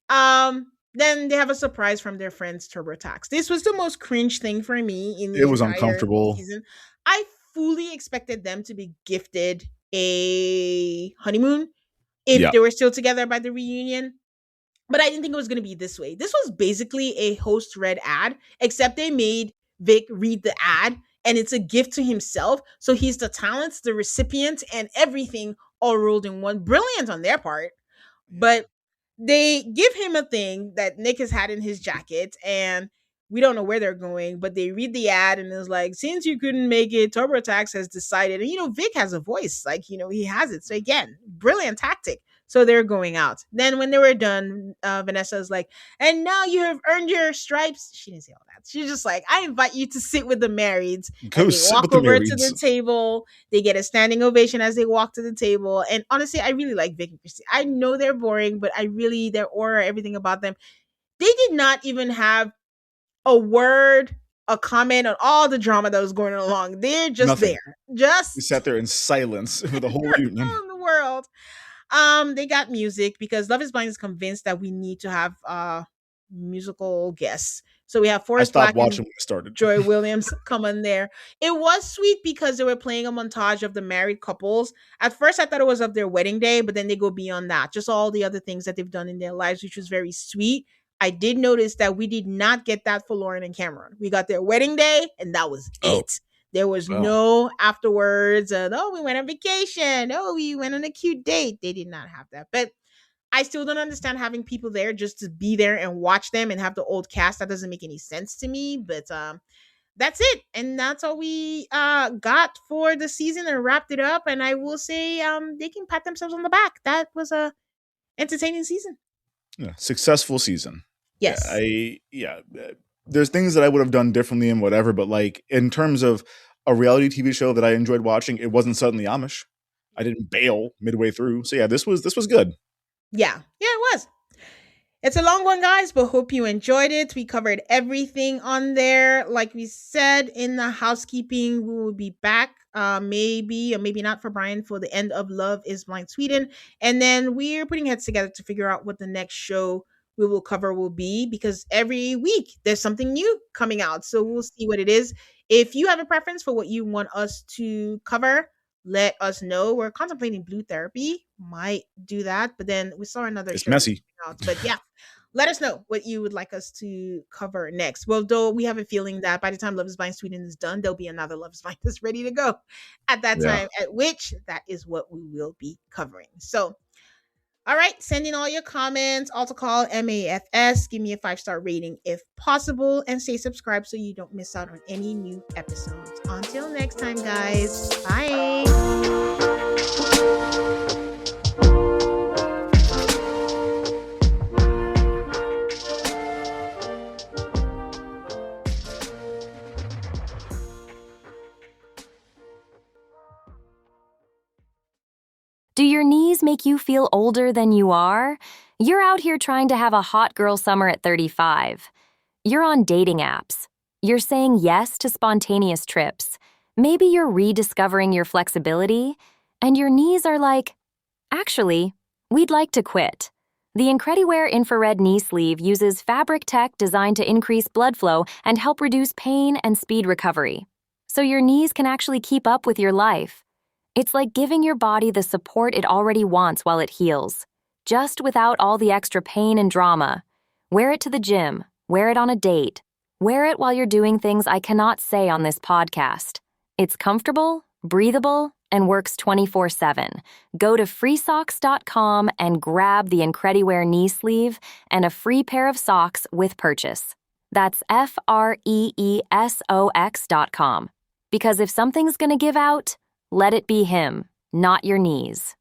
Then they have a surprise from their friends TurboTax. This was the most cringe thing for me in It the was entire uncomfortable. season. I fully expected them to be gifted a honeymoon if Yeah. they were still together by the reunion. But I didn't think it was going to be this way. This was basically a host read ad, except they made Vic read the ad and it's a gift to himself. So he's the talents, the recipient, and everything all rolled in one. Brilliant on their part. But they give him a thing that Nick has had in his jacket and we don't know where they're going, but they read the ad and it's like, since you couldn't make it, TurboTax has decided. And Vic has a voice, like he has it. So again, brilliant tactic. So they're going out. Then when they were done, Vanessa's like, and now you have earned your stripes. She didn't say all that. She's just like, I invite you to sit with the marrieds. Go And they sit with walk the over to marrieds. the table. They get a standing ovation as they walk to the table. And honestly, I really like Vic and Christy. I know they're boring, but their aura, everything about them. They did not even have a word, a comment on all the drama that was going along. They're just Nothing. there. We Just sat there in silence for the whole reunion. in the world. They got music because Love is Blind is convinced that we need to have musical guests. So we have I Forrest stopped Black and watching when it started. Joy Williams come in there. It was sweet because they were playing a montage of the married couples. At first, I thought it was of their wedding day, but then they go beyond that. Just all the other things that they've done in their lives, which was very sweet. I did notice that we did not get that for Lauren and Cameron. We got their wedding day, and that was Oh, it. There was well. no afterwards. We went on vacation. Oh, we went on a cute date. They did not have that. But I still don't understand having people there just to be there and watch them and have the old cast. That doesn't make any sense to me. But that's it, and that's all we got for the season and wrapped it up. And I will say they can pat themselves on the back. That was a entertaining season. Yeah, successful season. Yes. There's things that I would have done differently and whatever, but like in terms of a reality TV show that I enjoyed watching, it wasn't suddenly Amish. I didn't bail midway through. So yeah, this was good. Yeah, it was. It's a long one, guys, but hope you enjoyed it. We covered everything on there. Like we said in the housekeeping, we will be back, maybe or maybe not for Brian, for the end of Love is Blind Sweden. And then we're putting heads together to figure out what the next show we will cover will be, because every week there's something new coming out. So we'll see what it is. If you have a preference for what you want us to cover, let us know. We're contemplating blue therapy. Might do that, but then we saw another It's show that's messy. coming out. But yeah, let us know what you would like us to cover next. Well, though we have a feeling that by the time Love is Blind Sweden is done, there'll be another Love is Blind that's ready to go at that Yeah. time, at which that is what we will be covering. So, all right, send in all your comments. Also call MAFS. Give me a 5-star rating if possible, and stay subscribed so you don't miss out on any new episodes. Until next time, guys. Bye. Do your knees make you feel older than you are? You're out here trying to have a hot girl summer at 35. You're on dating apps. You're saying yes to spontaneous trips. Maybe you're rediscovering your flexibility, and your knees are like, actually, we'd like to quit. The Incrediwear infrared knee sleeve uses fabric tech designed to increase blood flow and help reduce pain and speed recovery, so your knees can actually keep up with your life. It's like giving your body the support it already wants while it heals, just without all the extra pain and drama. Wear it to the gym, wear it on a date, wear it while you're doing things I cannot say on this podcast. It's comfortable, breathable, and works 24/7. Go to freesocks.com and grab the Incrediwear knee sleeve and a free pair of socks with purchase. That's freesox.com. Because if something's gonna give out, let it be him, not your knees.